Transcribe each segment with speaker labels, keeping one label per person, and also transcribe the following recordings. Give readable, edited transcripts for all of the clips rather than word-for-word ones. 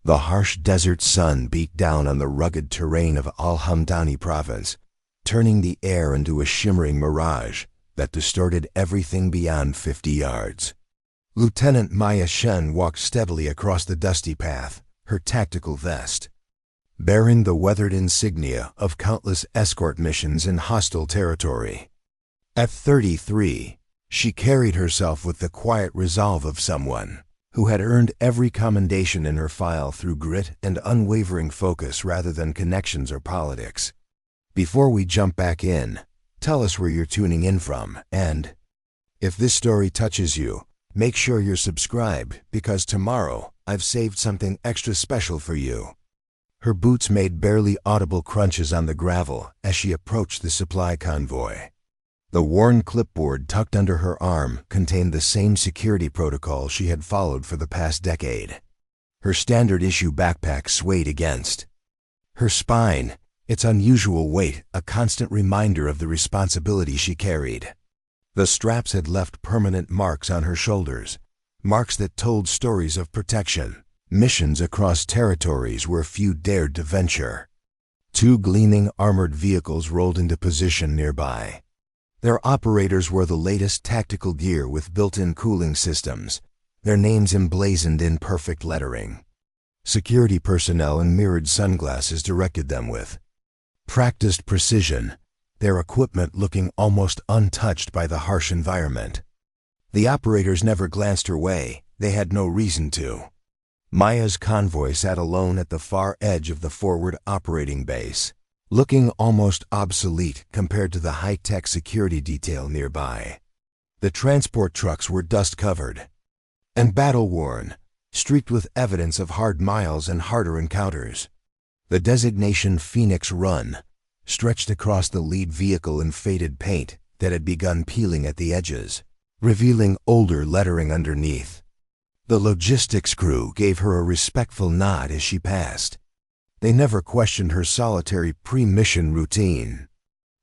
Speaker 1: The harsh desert sun beat down on the rugged terrain of Al-Hamdani Province, turning the air into a shimmering mirage that distorted everything beyond 50 yards. Lieutenant Maya Chen walked steadily across the dusty path, her tactical vest bearing the weathered insignia of countless escort missions in hostile territory. At 33, she carried herself with the quiet resolve of someone who had earned every commendation in her file through grit and unwavering focus rather than connections or politics. Before we jump back in, tell us where you're tuning in from, and if this story touches you, make sure you're subscribed, because tomorrow I've saved something extra special for you. Her boots made barely audible crunches on the gravel as she approached the supply convoy. The worn clipboard tucked under her arm contained the same security protocol she had followed for the past decade. Her standard-issue backpack swayed against her spine, its unusual weight a constant reminder of the responsibility she carried. The straps had left permanent marks on her shoulders, marks that told stories of protection, missions across territories where few dared to venture. Two gleaming armored vehicles rolled into position nearby. Their operators wore the latest tactical gear with built-in cooling systems, their names emblazoned in perfect lettering. Security personnel in mirrored sunglasses directed them with practiced precision, their equipment looking almost untouched by the harsh environment. The operators never glanced her way, they had no reason to. Maya's convoy sat alone at the far edge of the forward operating base, looking almost obsolete compared to the high-tech security detail nearby. The transport trucks were dust-covered and battle-worn, streaked with evidence of hard miles and harder encounters. The designation Phoenix Run stretched across the lead vehicle in faded paint that had begun peeling at the edges, revealing older lettering underneath. The logistics crew gave her a respectful nod as she passed. They never questioned her solitary pre-mission routine.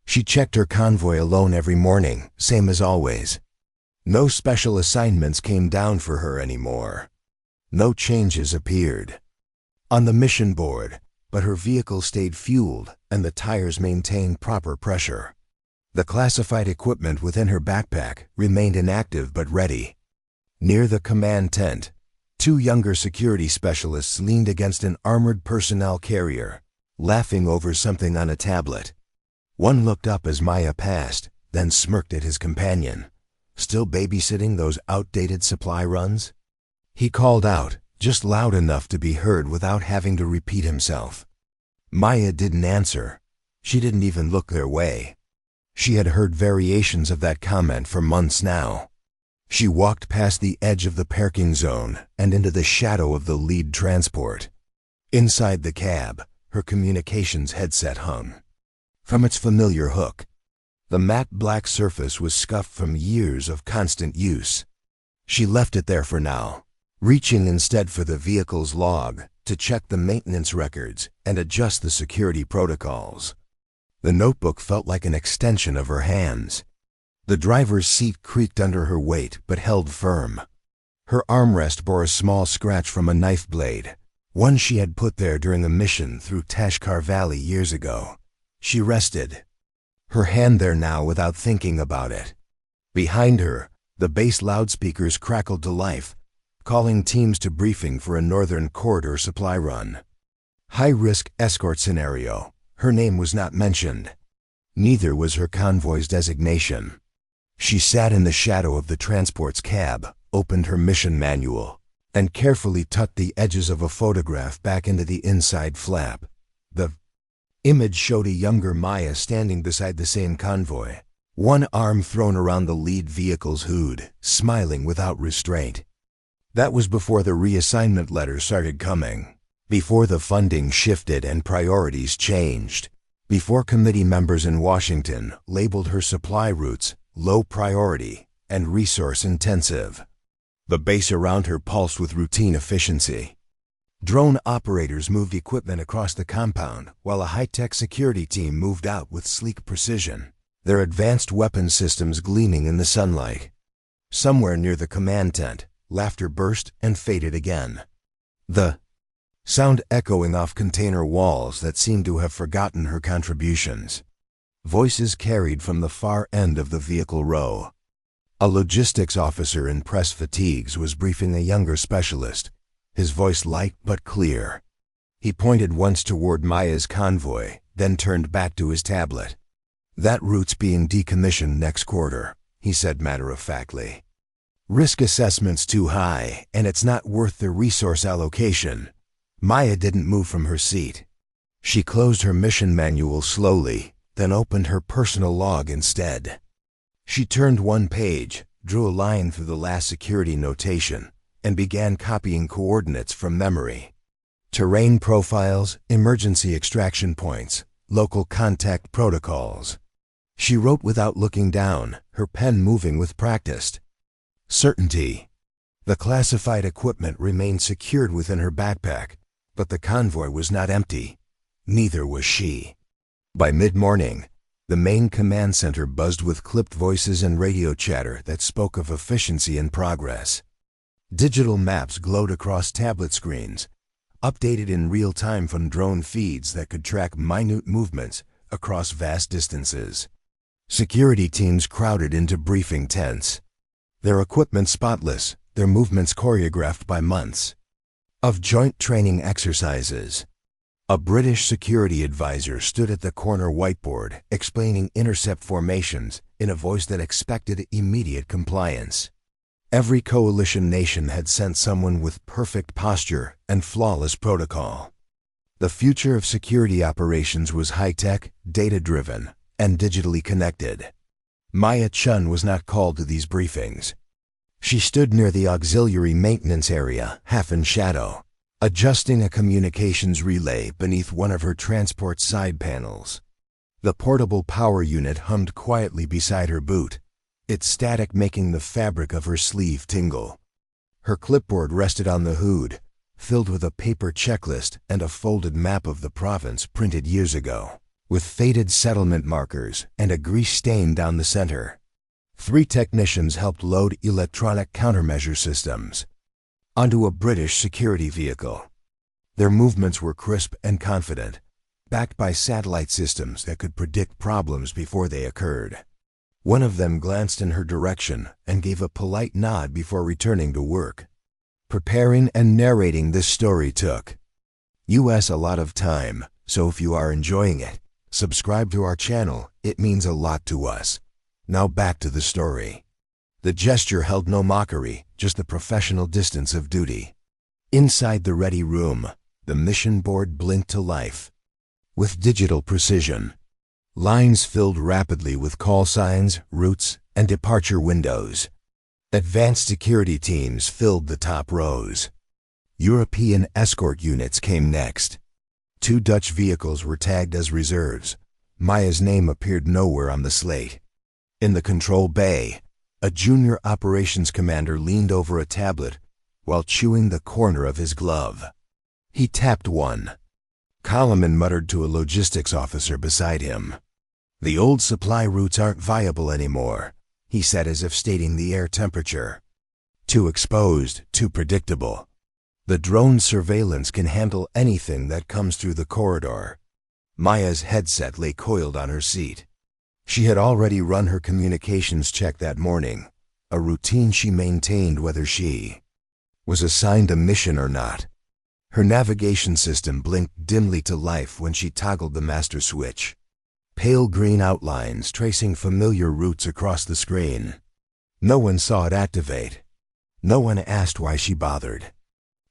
Speaker 1: She checked her convoy alone every morning, same as always. No special assignments came down for her anymore. No changes appeared on the mission board, but her vehicle stayed fueled and the tires maintained proper pressure. The classified equipment within her backpack remained inactive but ready. Near the command tent, two younger security specialists leaned against an armored personnel carrier, laughing over something on a tablet. One looked up as Maya passed, then smirked at his companion. Still babysitting those outdated supply runs? He called out, just loud enough to be heard without having to repeat himself. Maya didn't answer. She didn't even look their way. She had heard variations of that comment for months now. She walked past the edge of the parking zone and into the shadow of the lead transport. Inside the cab, her communications headset hung from its familiar hook. The matte black surface was scuffed from years of constant use. She left it there for now, reaching instead for the vehicle's log to check the maintenance records and adjust the security protocols. The notebook felt like an extension of her hands. The driver's seat creaked under her weight but held firm. Her armrest bore a small scratch from a knife blade, one she had put there during a mission through Tashkar Valley years ago. She rested, her hand there now without thinking about it. Behind her, the base loudspeakers crackled to life, calling teams to briefing for a northern corridor supply run. High-risk escort scenario. Her name was not mentioned. Neither was her convoy's designation. She sat in the shadow of the transport's cab, opened her mission manual, and carefully tucked the edges of a photograph back into the inside flap. The image showed a younger Maya standing beside the same convoy, one arm thrown around the lead vehicle's hood, smiling without restraint. That was before the reassignment letters started coming, before the funding shifted and priorities changed, before committee members in Washington labeled her supply routes low priority and resource intensive. The base around her pulsed with routine efficiency. Drone operators moved equipment across the compound while a high-tech security team moved out with sleek precision, their advanced weapon systems gleaming in the sunlight. Somewhere near the command tent, laughter burst and faded again. The sound echoing off container walls that seemed to have forgotten her contributions. Voices carried from the far end of the vehicle row. A logistics officer in press fatigues was briefing a younger specialist, his voice light but clear. He pointed once toward Maya's convoy, then turned back to his tablet. "That route's being decommissioned next quarter," he said matter-of-factly. "Risk assessment's too high, and it's not worth the resource allocation." Maya didn't move from her seat. She closed her mission manual slowly, then opened her personal log instead. She turned one page, drew a line through the last security notation, and began copying coordinates from memory. Terrain profiles, emergency extraction points, local contact protocols. She wrote without looking down, her pen moving with practice. Certainty. The classified equipment remained secured within her backpack, but the convoy was not empty. Neither was she. By mid-morning, the main command center buzzed with clipped voices and radio chatter that spoke of efficiency and progress. Digital maps glowed across tablet screens, updated in real time from drone feeds that could track minute movements across vast distances. Security teams crowded into briefing tents, their equipment spotless, their movements choreographed by months of joint training exercises. A British security advisor stood at the corner whiteboard explaining intercept formations in a voice that expected immediate compliance. Every coalition nation had sent someone with perfect posture and flawless protocol. The future of security operations was high-tech, data-driven, and digitally connected. Maya Chen was not called to these briefings. She stood near the auxiliary maintenance area, half in shadow, adjusting a communications relay beneath one of her transport side panels. The portable power unit hummed quietly beside her boot, its static making the fabric of her sleeve tingle. Her clipboard rested on the hood, filled with a paper checklist and a folded map of the province printed years ago, with faded settlement markers and a grease stain down the center. 3 technicians helped load electronic countermeasure systems onto a British security vehicle. Their movements were crisp and confident, backed by satellite systems that could predict problems before they occurred. One of them glanced in her direction and gave a polite nod before returning to work. Preparing and narrating this story took us a lot of time, so if you are enjoying it, subscribe to our channel, it means a lot to us. Now back to the story. The gesture held no mockery, just the professional distance of duty. Inside the ready room, the mission board blinked to life. With digital precision, lines filled rapidly with call signs, routes, and departure windows. Advanced security teams filled the top rows. European escort units came next. 2 Dutch vehicles were tagged as reserves. Maya's name appeared nowhere on the slate. In the control bay, a junior operations commander leaned over a tablet while chewing the corner of his glove. He tapped one. Coleman muttered to a logistics officer beside him. "The old supply routes aren't viable anymore," he said as if stating the air temperature. "Too exposed, too predictable. The drone surveillance can handle anything that comes through the corridor." Maya's headset lay coiled on her seat. She had already run her communications check that morning, a routine she maintained whether she was assigned a mission or not. Her navigation system blinked dimly to life when she toggled the master switch. Pale green outlines tracing familiar routes across the screen. No one saw it activate. No one asked why she bothered.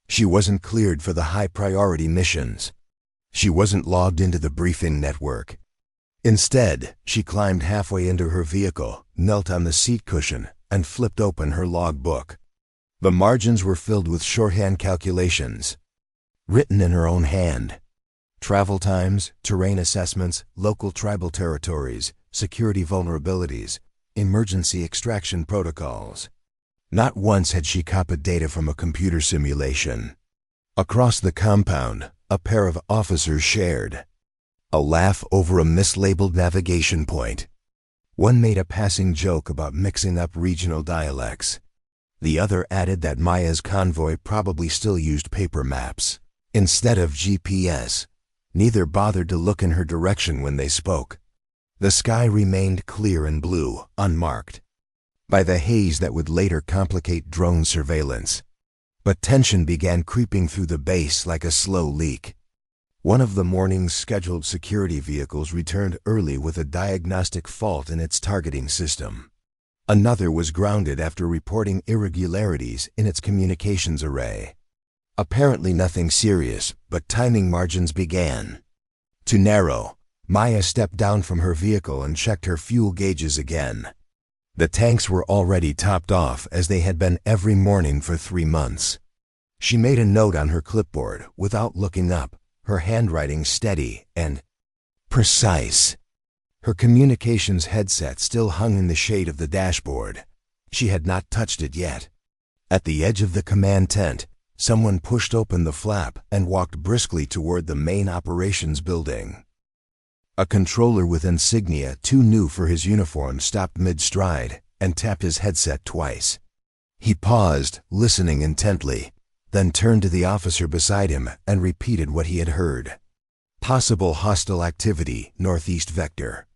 Speaker 1: She wasn't cleared for the high-priority missions. She wasn't logged into the briefing network. Instead, she climbed halfway into her vehicle, knelt on the seat cushion, and flipped open her logbook. The margins were filled with shorthand calculations, written in her own hand. Travel times, terrain assessments, local tribal territories, security vulnerabilities, emergency extraction protocols. Not once had she copied data from a computer simulation. Across the compound, a pair of officers shared a laugh over a mislabeled navigation point. One made a passing joke about mixing up regional dialects. The other added that Maya's convoy probably still used paper maps. Instead of GPS, neither bothered to look in her direction when they spoke. The sky remained clear and blue, unmarked by the haze that would later complicate drone surveillance. But tension began creeping through the base like a slow leak. One of the morning's scheduled security vehicles returned early with a diagnostic fault in its targeting system. Another was grounded after reporting irregularities in its communications array. Apparently nothing serious, but timing margins began to narrow. Maya stepped down from her vehicle and checked her fuel gauges again. The tanks were already topped off, as they had been every morning for 3 months. She made a note on her clipboard without looking up, her handwriting steady and precise. Her communications headset still hung in the shade of the dashboard. She had not touched it yet. At the edge of the command tent, someone pushed open the flap and walked briskly toward the main operations building. A controller with insignia too new for his uniform stopped mid-stride and tapped his headset twice. He paused, listening intently, then turned to the officer beside him and repeated what he had heard. Possible hostile activity, northeast vector.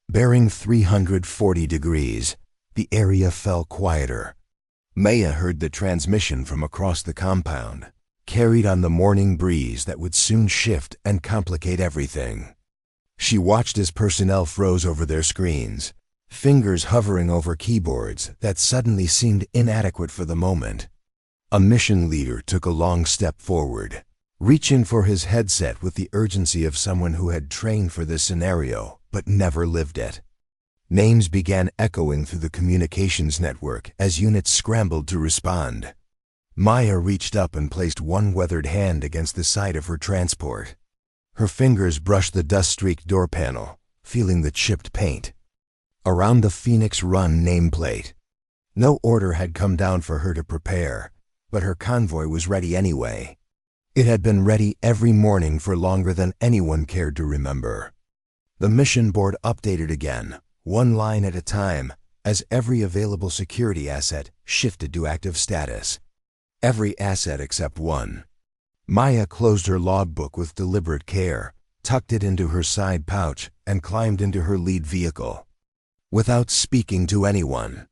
Speaker 1: Bearing 340 degrees, the area fell quieter. Maya heard the transmission from across the compound, carried on the morning breeze that would soon shift and complicate everything. She watched as personnel froze over their screens, fingers hovering over keyboards that suddenly seemed inadequate for the moment. A mission leader took a long step forward, reaching for his headset with the urgency of someone who had trained for this scenario but never lived it. Names began echoing through the communications network as units scrambled to respond. Maya reached up and placed one weathered hand against the side of her transport. Her fingers brushed the dust-streaked door panel, feeling the chipped paint. Around the Phoenix Run nameplate. No order had come down for her to prepare, but her convoy was ready anyway. It had been ready every morning for longer than anyone cared to remember. The mission board updated again, one line at a time, as every available security asset shifted to active status. Every asset except one. Maya closed her logbook with deliberate care, tucked it into her side pouch, and climbed into her lead vehicle. Without speaking to anyone,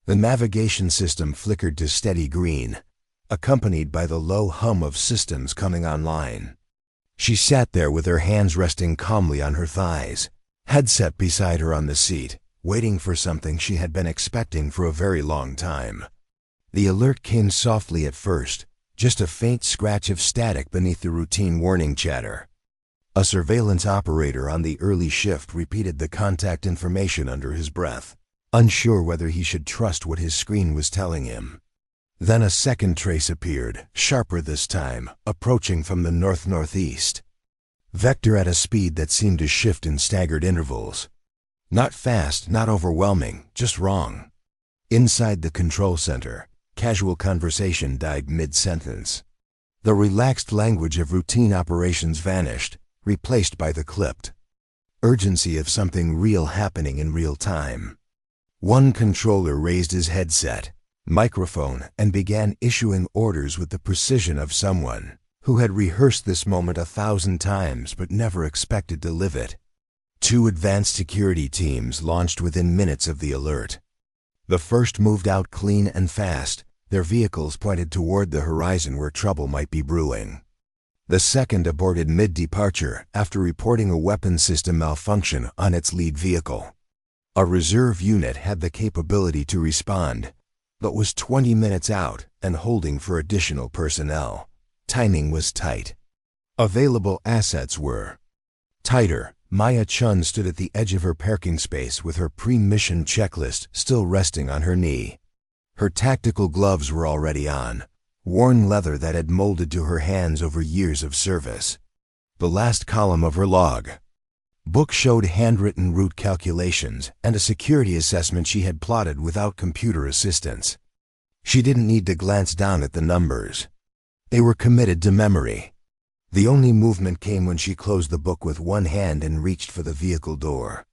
Speaker 1: the navigation system flickered to steady green, accompanied by the low hum of systems coming online. She sat there with her hands resting calmly on her thighs, headset beside her on the seat, waiting for something she had been expecting for a very long time. The alert came softly at first, just a faint scratch of static beneath the routine warning chatter. A surveillance operator on the early shift repeated the contact information under his breath, unsure whether he should trust what his screen was telling him. Then a second trace appeared, sharper this time, approaching from the north-northeast. Vector at a speed that seemed to shift in staggered intervals. Not fast, not overwhelming, just wrong. Inside the control center, casual conversation died mid-sentence. The relaxed language of routine operations vanished, replaced by the clipped urgency of something real happening in real time. One controller raised his headset, microphone, and began issuing orders with the precision of someone who had rehearsed this moment 1,000 times but never expected to live it. 2 advanced security teams launched within minutes of the alert. The first moved out clean and fast, their vehicles pointed toward the horizon where trouble might be brewing. The second aborted mid-departure after reporting a weapon system malfunction on its lead vehicle. A reserve unit had the capability to respond, but was 20 minutes out and holding for additional personnel. Timing was tight. Available assets were tighter. Maya Chen stood at the edge of her parking space with her pre-mission checklist still resting on her knee. Her tactical gloves were already on, worn leather that had molded to her hands over years of service. The last column of her log book showed handwritten route calculations and a security assessment she had plotted without computer assistance. She didn't need to glance down at the numbers. They were committed to memory. The only movement came when she closed the book with one hand and reached for the vehicle door.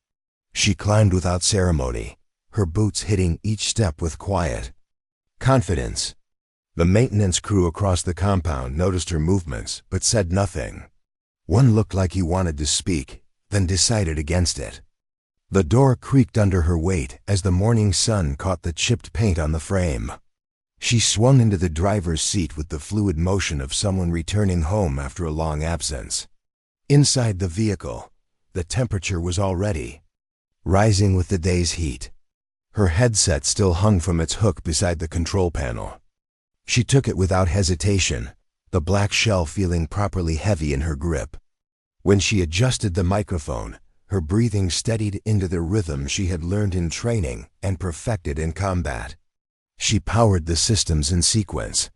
Speaker 1: She climbed without ceremony, her boots hitting each step with quiet confidence. The maintenance crew across the compound noticed her movements, but said nothing. One looked like he wanted to speak, then decided against it. The door creaked under her weight as the morning sun caught the chipped paint on the frame. She swung into the driver's seat with the fluid motion of someone returning home after a long absence. Inside the vehicle, the temperature was already rising with the day's heat. Her headset still hung from its hook beside the control panel. She took it without hesitation, the black shell feeling properly heavy in her grip. When she adjusted the microphone, her breathing steadied into the rhythm she had learned in training and perfected in combat. She powered the systems in sequence.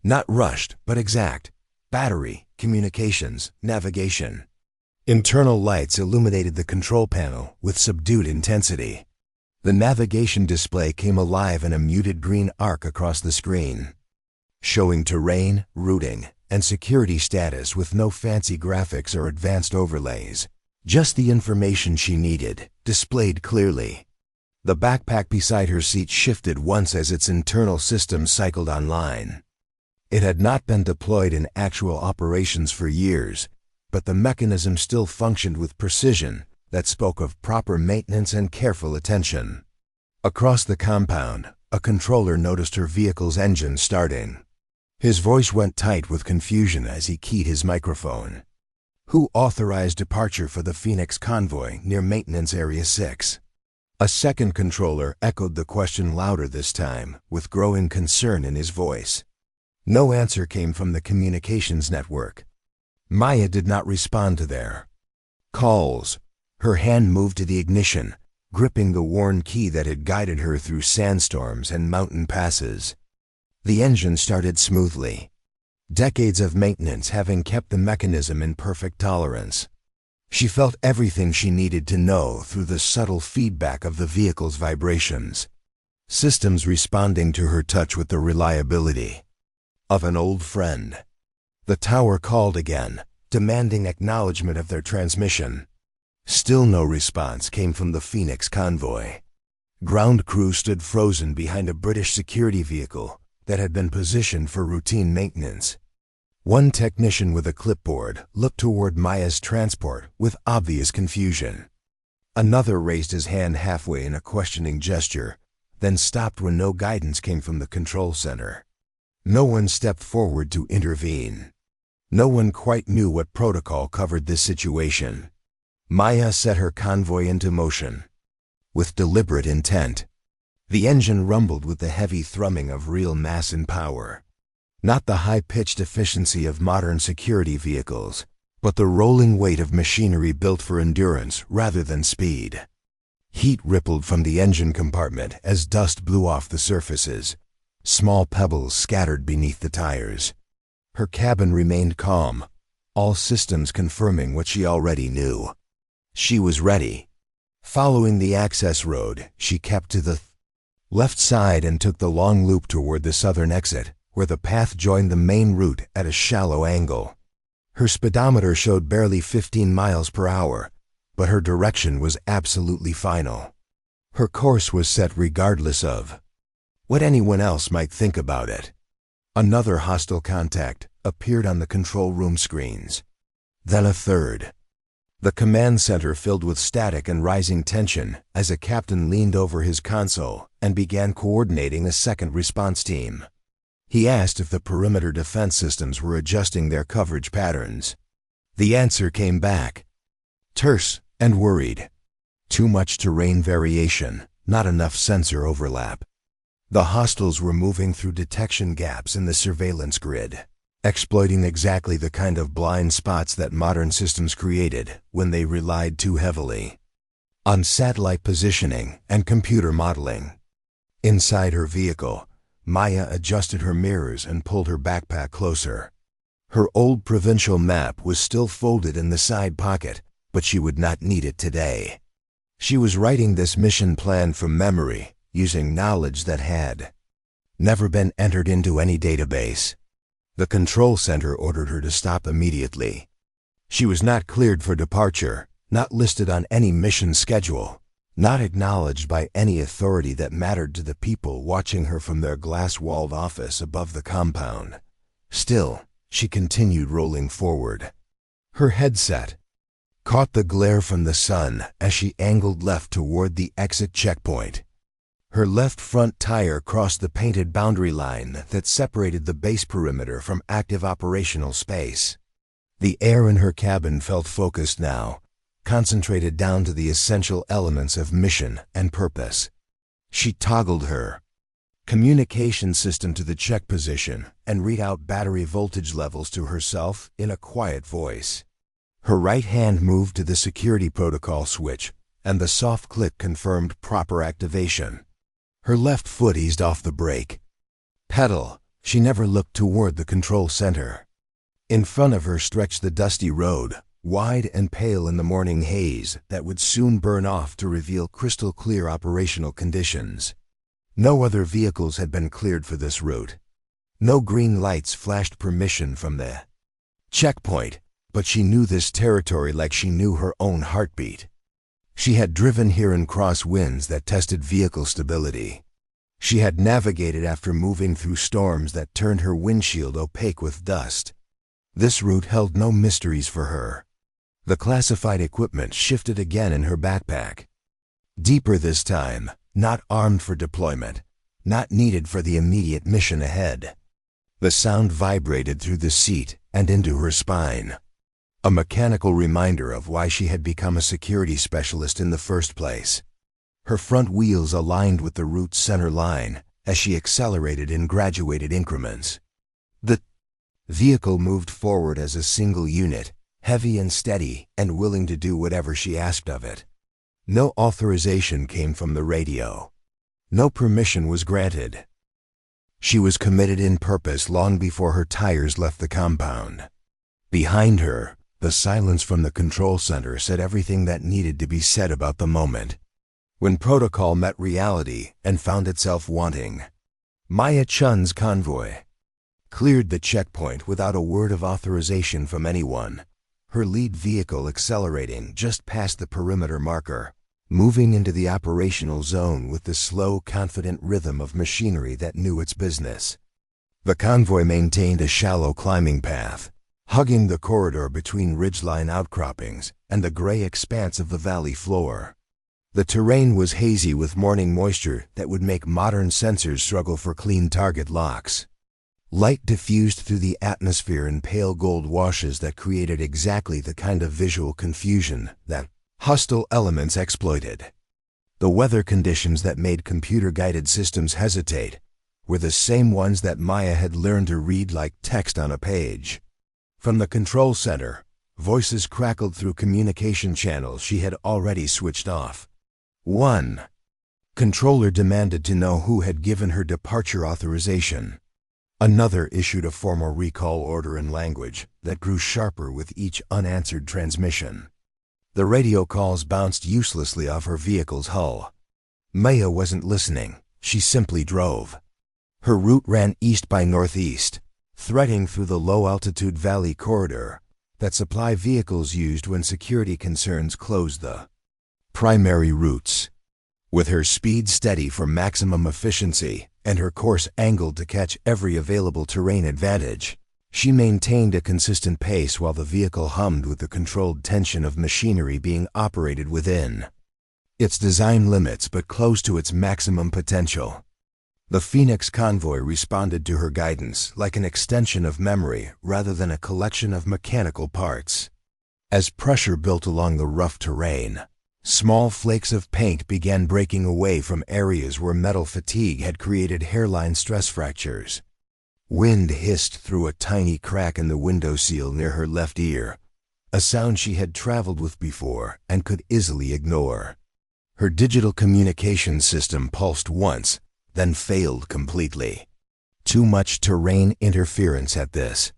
Speaker 1: Not rushed, but exact. Battery, communications, navigation. Internal lights illuminated the control panel with subdued intensity. The navigation display came alive in a muted green arc across the screen, showing terrain, routing, and security status with no fancy graphics or advanced overlays. Just the information she needed, displayed clearly. The backpack beside her seat shifted once as its internal systems cycled online. It had not been deployed in actual operations for years, but the mechanism still functioned with precision that spoke of proper maintenance and careful attention. Across the compound, a controller noticed her vehicle's engine starting. His voice went tight with confusion as he keyed his microphone. Who authorized departure for the Phoenix convoy near Maintenance Area 6? A second controller echoed the question louder this time, with growing concern in his voice. No answer came from the communications network. Maya did not respond to their calls. Her hand moved to the ignition, gripping the worn key that had guided her through sandstorms and mountain passes. The engine started smoothly, decades of maintenance having kept the mechanism in perfect tolerance. She felt everything she needed to know through the subtle feedback of the vehicle's vibrations, systems responding to her touch with the reliability of an old friend. The tower called again, demanding acknowledgement of their transmission. Still no response came from the Phoenix convoy. Ground crew stood frozen behind a British security vehicle that had been positioned for routine maintenance. One technician with a clipboard looked toward Maya's transport with obvious confusion. Another raised his hand halfway in a questioning gesture, then stopped when no guidance came from the control center. No one stepped forward to intervene. No one quite knew what protocol covered this situation. Maya set her convoy into motion. With deliberate intent, the engine rumbled with the heavy thrumming of real mass and power. Not the high-pitched efficiency of modern security vehicles, but the rolling weight of machinery built for endurance rather than speed. Heat rippled from the engine compartment as dust blew off the surfaces. Small pebbles scattered beneath the tires. Her cabin remained calm, all systems confirming what she already knew. She was ready. Following the access road, she kept to the left side and took the long loop toward the southern exit, where the path joined the main route at a shallow angle. Her speedometer showed barely 15 miles per hour, but her direction was absolutely final. Her course was set regardless of what anyone else might think about it. Another hostile contact appeared on the control room screens. Then a third. The command center filled with static and rising tension as a captain leaned over his console and began coordinating a second response team. He asked if the perimeter defense systems were adjusting their coverage patterns. The answer came back, terse and worried. Too much terrain variation, not enough sensor overlap. The hostiles were moving through detection gaps in the surveillance grid, exploiting exactly the kind of blind spots that modern systems created when they relied too heavily on satellite positioning and computer modeling. Inside her vehicle, Maya adjusted her mirrors and pulled her backpack closer. Her old provincial map was still folded in the side pocket, but she would not need it today. She was writing this mission plan from memory, using knowledge that had never been entered into any database. The control center ordered her to stop immediately. She was not cleared for departure, not listed on any mission schedule, not acknowledged by any authority that mattered to the people watching her from their glass-walled office above the compound. Still, she continued rolling forward. Her headset caught the glare from the sun as she angled left toward the exit checkpoint. Her left front tire crossed the painted boundary line that separated the base perimeter from active operational space. The air in her cabin felt focused now, concentrated down to the essential elements of mission and purpose. She toggled her communication system to the check position and read out battery voltage levels to herself in a quiet voice. Her right hand moved to the security protocol switch, and the soft click confirmed proper activation. Her left foot eased off the brake pedal. She never looked toward the control center. In front of her stretched the dusty road, wide and pale in the morning haze that would soon burn off to reveal crystal-clear operational conditions. No other vehicles had been cleared for this route. No green lights flashed permission from the checkpoint, but she knew this territory like she knew her own heartbeat. She had driven here in crosswinds that tested vehicle stability. She had navigated after moving through storms that turned her windshield opaque with dust. This route held no mysteries for her. The classified equipment shifted again in her backpack. Deeper this time, not armed for deployment, not needed for the immediate mission ahead. The sound vibrated through the seat and into her spine. A mechanical reminder of why she had become a security specialist in the first place. Her front wheels aligned with the route's center line as she accelerated in graduated increments. The vehicle moved forward as a single unit, heavy and steady and willing to do whatever she asked of it. No authorization came from the radio. No permission was granted. She was committed in purpose long before her tires left the compound. Behind her, the silence from the control center said everything that needed to be said about the moment. When protocol met reality and found itself wanting, Maya Chen's convoy cleared the checkpoint without a word of authorization from anyone, her lead vehicle accelerating just past the perimeter marker, moving into the operational zone with the slow, confident rhythm of machinery that knew its business. The convoy maintained a shallow climbing path, hugging the corridor between ridgeline outcroppings and the gray expanse of the valley floor. The terrain was hazy with morning moisture that would make modern sensors struggle for clean target locks. Light diffused through the atmosphere in pale gold washes that created exactly the kind of visual confusion that hostile elements exploited. The weather conditions that made computer-guided systems hesitate were the same ones that Maya had learned to read like text on a page. From the control center, voices crackled through communication channels she had already switched off. One controller demanded to know who had given her departure authorization. Another issued a formal recall order in language that grew sharper with each unanswered transmission. The radio calls bounced uselessly off her vehicle's hull. Maya wasn't listening, she simply drove. Her route ran east by northeast, threading through the low-altitude valley corridor that supply vehicles used when security concerns closed the primary routes. With her speed steady for maximum efficiency and her course angled to catch every available terrain advantage, she maintained a consistent pace while the vehicle hummed with the controlled tension of machinery being operated within its design limits but close to its maximum potential. The Phoenix convoy responded to her guidance like an extension of memory rather than a collection of mechanical parts. As pressure built along the rough terrain, small flakes of paint began breaking away from areas where metal fatigue had created hairline stress fractures. Wind hissed through a tiny crack in the window seal near her left ear, a sound she had traveled with before and could easily ignore. Her digital communication system pulsed once, then failed completely. Too much terrain interference at this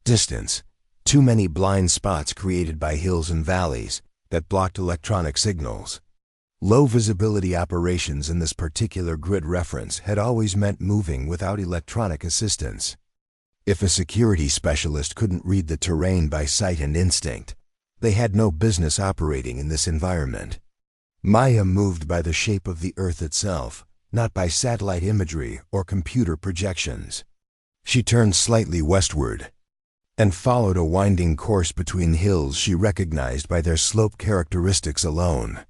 Speaker 1: distance, too many blind spots created by hills and valleys that blocked electronic signals. Low visibility operations in this particular grid reference had always meant moving without electronic assistance. If a security specialist couldn't read the terrain by sight and instinct, they had no business operating in this environment. Maya moved by the shape of the Earth itself, not by satellite imagery or computer projections. She turned slightly westward and followed a winding course between hills she recognized by their slope characteristics alone.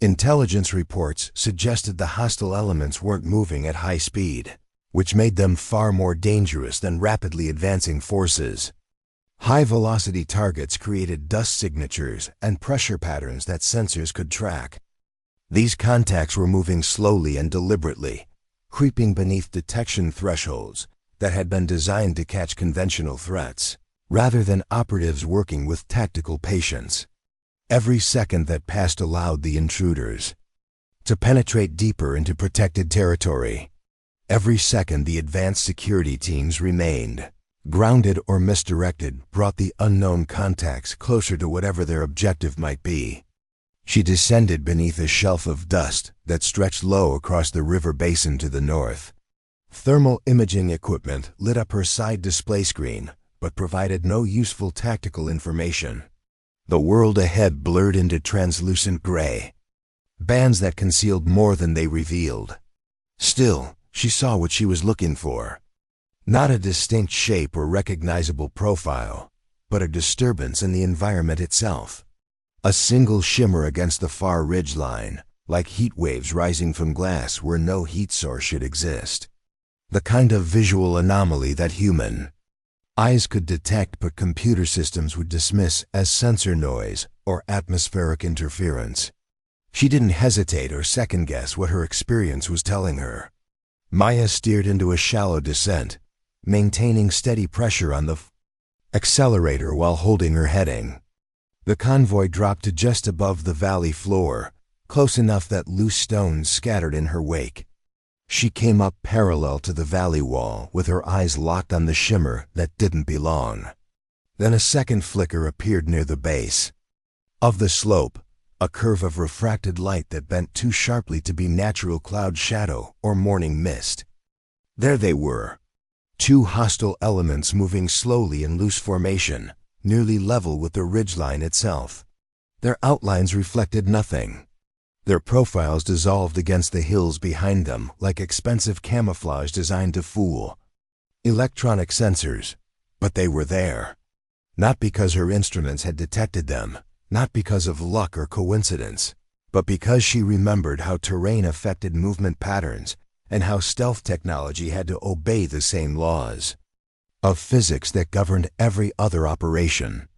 Speaker 1: Intelligence reports suggested the hostile elements weren't moving at high speed, which made them far more dangerous than rapidly advancing forces. High-velocity targets created dust signatures and pressure patterns that sensors could track. These contacts were moving slowly and deliberately, creeping beneath detection thresholds that had been designed to catch conventional threats, rather than operatives working with tactical patience. Every second that passed allowed the intruders to penetrate deeper into protected territory. Every second the advanced security teams remained grounded or misdirected brought the unknown contacts closer to whatever their objective might be. She descended beneath a shelf of dust that stretched low across the river basin to the north. Thermal imaging equipment lit up her side display screen, but provided no useful tactical information. The world ahead blurred into translucent gray, bands that concealed more than they revealed. Still, she saw what she was looking for. Not a distinct shape or recognizable profile, but a disturbance in the environment itself. A single shimmer against the far ridgeline, like heat waves rising from glass where no heat source should exist. The kind of visual anomaly that human eyes could detect but computer systems would dismiss as sensor noise or atmospheric interference. She didn't hesitate or second-guess what her experience was telling her. Maya steered into a shallow descent, maintaining steady pressure on the accelerator while holding her heading. The convoy dropped to just above the valley floor, close enough that loose stones scattered in her wake. She came up parallel to the valley wall with her eyes locked on the shimmer that didn't belong. Then a second flicker appeared near the base of the slope, a curve of refracted light that bent too sharply to be natural cloud shadow or morning mist. There they were, two hostile elements moving slowly in loose formation, nearly level with the ridgeline itself. Their outlines reflected nothing. Their profiles dissolved against the hills behind them like expensive camouflage designed to fool electronic sensors. But they were there. Not because her instruments had detected them, not because of luck or coincidence, but because she remembered how terrain affected movement patterns and how stealth technology had to obey the same laws of physics that governed every other operation.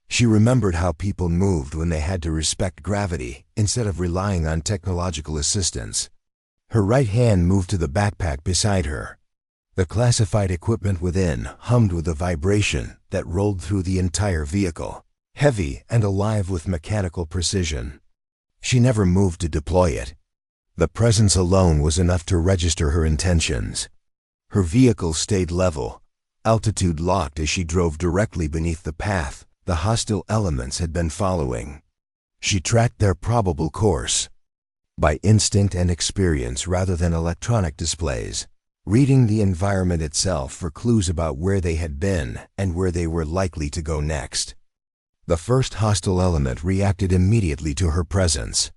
Speaker 1: She remembered how people moved when they had to respect gravity instead of relying on technological assistance. Her right hand moved to the backpack beside her. The classified equipment within hummed with a vibration that rolled through the entire vehicle, heavy and alive with mechanical precision. She never moved to deploy it. The presence alone was enough to register her intentions. Her vehicle stayed level, altitude locked as she drove directly beneath the path the hostile elements had been following. She tracked their probable course by instinct and experience rather than electronic displays, reading the environment itself for clues about where they had been and where they were likely to go next. The first hostile element reacted immediately to her presence.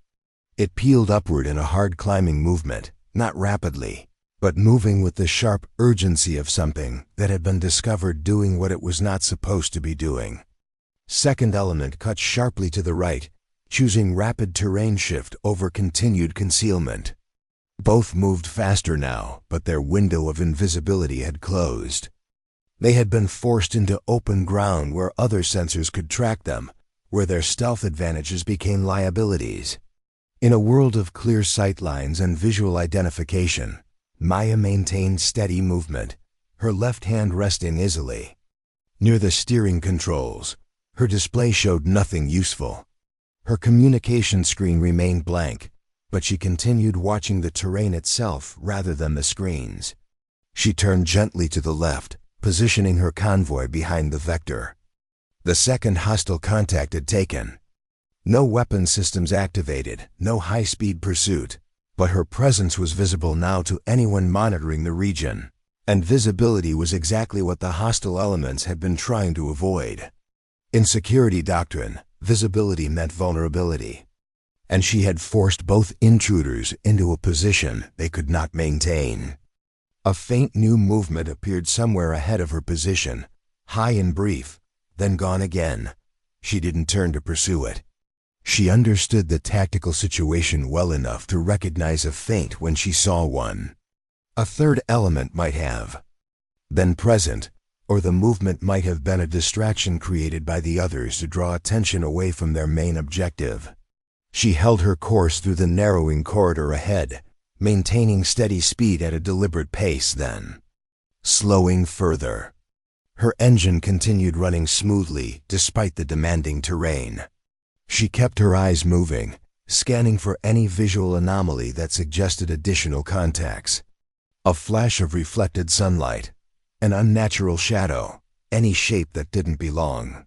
Speaker 1: It peeled upward in a hard climbing movement, not rapidly, but moving with the sharp urgency of something that had been discovered doing what it was not supposed to be doing. Second element cut sharply to the right, choosing rapid terrain shift over continued concealment. Both moved faster now, but their window of invisibility had closed. They had been forced into open ground where other sensors could track them, where their stealth advantages became liabilities. In a world of clear sightlines and visual identification, Maya maintained steady movement, her left hand resting easily. Near the steering controls, her display showed nothing useful. Her communication screen remained blank, but she continued watching the terrain itself rather than the screens. She turned gently to the left, positioning her convoy behind the vector. The second hostile contact had taken. No weapon systems activated, no high-speed pursuit, but her presence was visible now to anyone monitoring the region, and visibility was exactly what the hostile elements had been trying to avoid. In security doctrine, visibility meant vulnerability. and she had forced both intruders into a position they could not maintain. A faint new movement appeared somewhere ahead of her position, high and brief, then gone again. She didn't turn to pursue it. She understood the tactical situation well enough to recognize a feint when she saw one. A third element might have been present, or the movement might have been a distraction created by the others to draw attention away from their main objective. She held her course through the narrowing corridor ahead, maintaining steady speed at a deliberate pace, then slowing further. Her engine continued running smoothly despite the demanding terrain. She kept her eyes moving, scanning for any visual anomaly that suggested additional contacts. A flash of reflected sunlight, an unnatural shadow, any shape that didn't belong.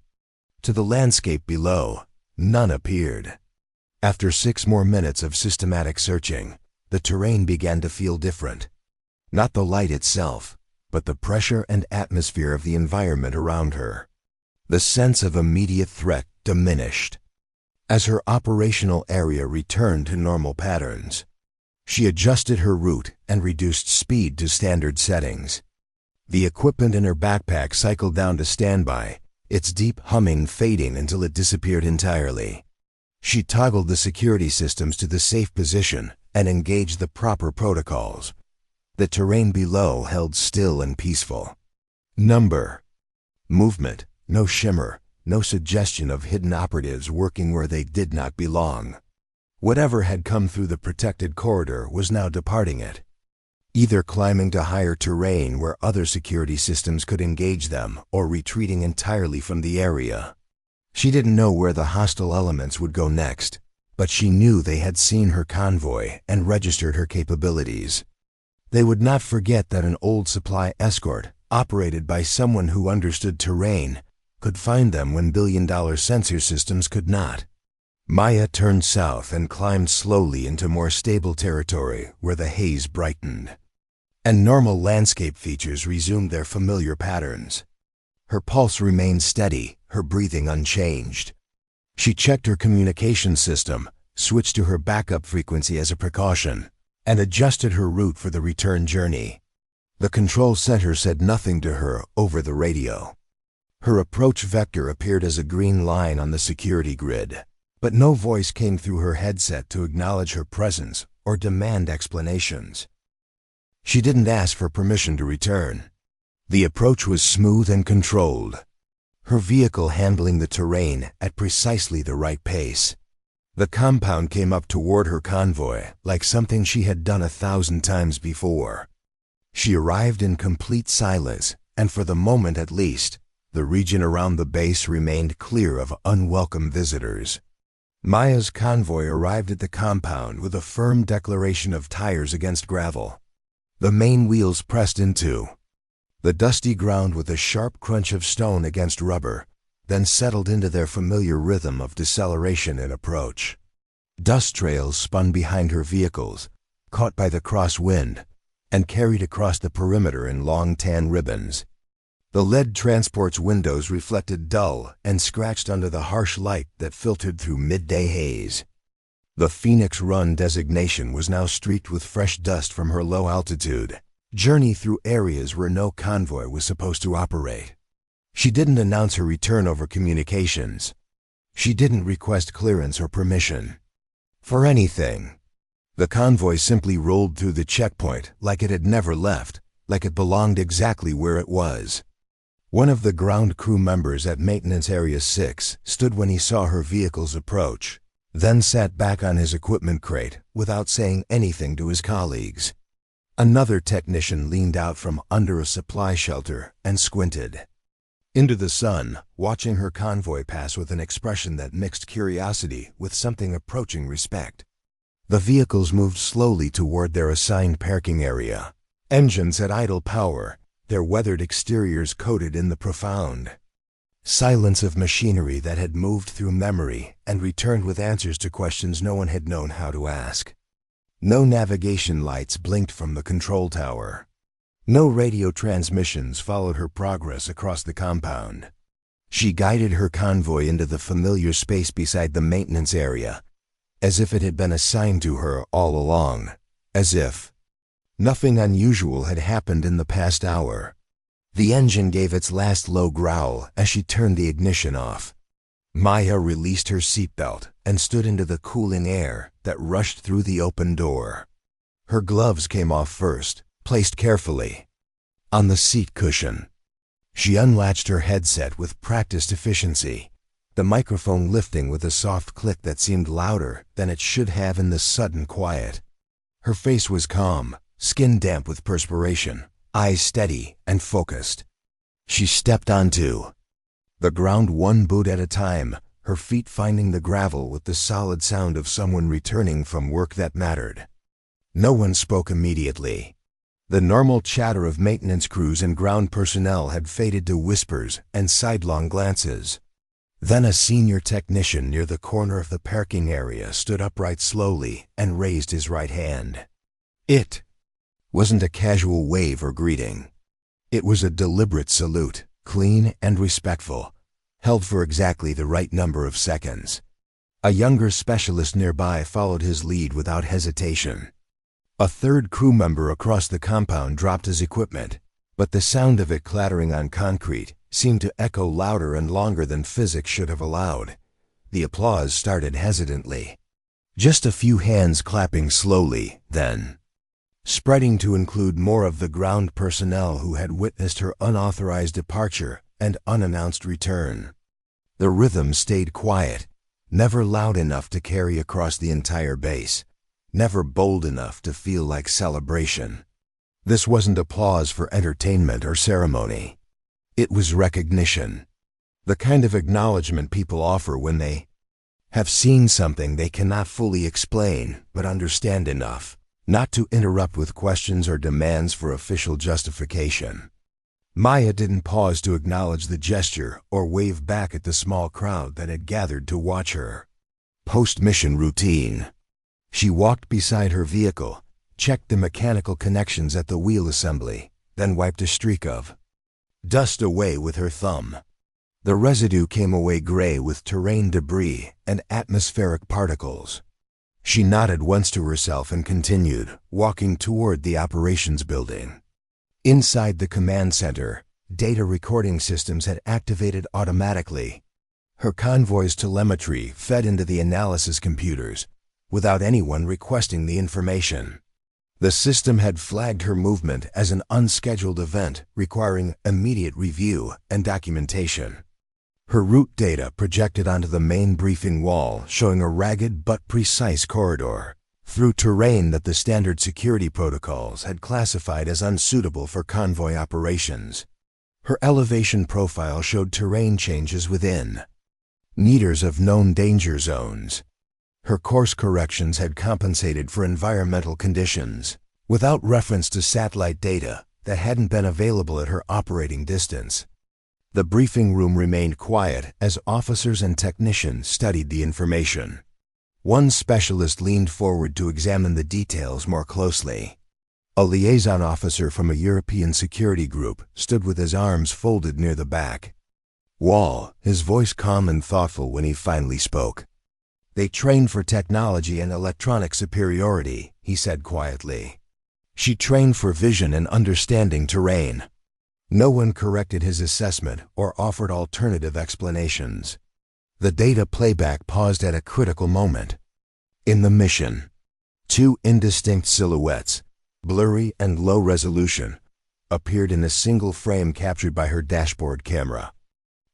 Speaker 1: To the landscape below, none appeared. After 6 more minutes of systematic searching, the terrain began to feel different. Not the light itself, but the pressure and atmosphere of the environment around her. The sense of immediate threat diminished. As her operational area returned to normal patterns, she adjusted her route and reduced speed to standard settings. The equipment in her backpack cycled down to standby, its deep humming fading until it disappeared entirely. She toggled the security systems to the safe position and engaged the proper protocols. The terrain below held still and peaceful. Movement, no shimmer, no suggestion of hidden operatives working where they did not belong. Whatever had come through the protected corridor was now departing it, either climbing to higher terrain where other security systems could engage them or retreating entirely from the area. She didn't know where the hostile elements would go next, but she knew they had seen her convoy and registered her capabilities. They would not forget that an old supply escort, operated by someone who understood terrain, could find them when billion-dollar sensor systems could not. Maya turned south and climbed slowly into more stable territory where the haze brightened, and normal landscape features resumed their familiar patterns. Her pulse remained steady, her breathing unchanged. She checked her communication system, switched to her backup frequency as a precaution, and adjusted her route for the return journey. The control center said nothing to her over the radio. Her approach vector appeared as a green line on the security grid, but no voice came through her headset to acknowledge her presence or demand explanations. She didn't ask for permission to return. The approach was smooth and controlled, her vehicle handling the terrain at precisely the right pace. The compound came up toward her convoy like something she had done 1,000 times before. She arrived in complete silence, and for the moment at least, the region around the base remained clear of unwelcome visitors. Maya's convoy arrived at the compound with a firm declaration of tires against gravel. The main wheels pressed into the dusty ground with a sharp crunch of stone against rubber, then settled into their familiar rhythm of deceleration and approach. Dust trails spun behind her vehicles, caught by the crosswind, and carried across the perimeter in long tan ribbons. The lead transport's windows reflected dull and scratched under the harsh light that filtered through midday haze. The Phoenix Run designation was now streaked with fresh dust from her low-altitude journey through areas where no convoy was supposed to operate. She didn't announce her return over communications. She didn't request clearance or permission for anything. The convoy simply rolled through the checkpoint like it had never left, like it belonged exactly where it was. One of the ground crew members at Maintenance Area 6 stood when he saw her vehicle's approach, then sat back on his equipment crate without saying anything to his colleagues. Another technician leaned out from under a supply shelter and squinted into the sun, watching her convoy pass with an expression that mixed curiosity with something approaching respect. The vehicles moved slowly toward their assigned parking area, engines at idle power, their weathered exteriors coated in the profound silence of machinery that had moved through memory and returned with answers to questions no one had known how to ask. No navigation lights blinked from the control tower. No radio transmissions followed her progress across the compound. She guided her convoy into the familiar space beside the maintenance area, as if it had been assigned to her all along, as if nothing unusual had happened in the past hour. The engine gave its last low growl as she turned the ignition off. Maya released her seatbelt and stood into the cooling air that rushed through the open door. Her gloves came off first, placed carefully on the seat cushion. She unlatched her headset with practiced efficiency, the microphone lifting with a soft click that seemed louder than it should have in the sudden quiet. Her face was calm, skin damp with perspiration, eyes steady and focused. She stepped onto the ground one boot at a time, her feet finding the gravel with the solid sound of someone returning from work that mattered. No one spoke immediately. The normal chatter of maintenance crews and ground personnel had faded to whispers and sidelong glances. Then a senior technician near the corner of the parking area stood upright slowly and raised his right hand. It wasn't a casual wave or greeting. It was a deliberate salute, clean and respectful, held for exactly the right number of seconds. A younger specialist nearby followed his lead without hesitation. A third crew member across the compound dropped his equipment, but the sound of it clattering on concrete seemed to echo louder and longer than physics should have allowed. The applause started hesitantly. Just a few hands clapping slowly, then spreading to include more of the ground personnel who had witnessed her unauthorized departure and unannounced return. The rhythm stayed quiet, never loud enough to carry across the entire base, never bold enough to feel like celebration. This wasn't applause for entertainment or ceremony. It was recognition, the kind of acknowledgement people offer when they have seen something they cannot fully explain but understand enough not to interrupt with questions or demands for official justification. Maya didn't pause to acknowledge the gesture or wave back at the small crowd that had gathered to watch her. Post-mission routine. She walked beside her vehicle, checked the mechanical connections at the wheel assembly, then wiped a streak of dust away with her thumb. The residue came away gray with terrain debris and atmospheric particles. She nodded once to herself and continued, walking toward the operations building. Inside the command center, data recording systems had activated automatically. Her convoy's telemetry fed into the analysis computers, without anyone requesting the information. The system had flagged her movement as an unscheduled event requiring immediate review and documentation. Her route data projected onto the main briefing wall, showing a ragged but precise corridor through terrain that the standard security protocols had classified as unsuitable for convoy operations. Her elevation profile showed terrain changes within meters of known danger zones. Her course corrections had compensated for environmental conditions, without reference to satellite data that hadn't been available at her operating distance. The briefing room remained quiet as officers and technicians studied the information. One specialist leaned forward to examine the details more closely. A liaison officer from a European security group stood with his arms folded near the back wall, his voice calm and thoughtful when he finally spoke. "They trained for technology and electronic superiority," he said quietly. "She trained for vision and understanding terrain." No one corrected his assessment or offered alternative explanations. The data playback paused at a critical moment. In the mission, two indistinct silhouettes, blurry and low resolution, appeared in a single frame captured by her dashboard camera.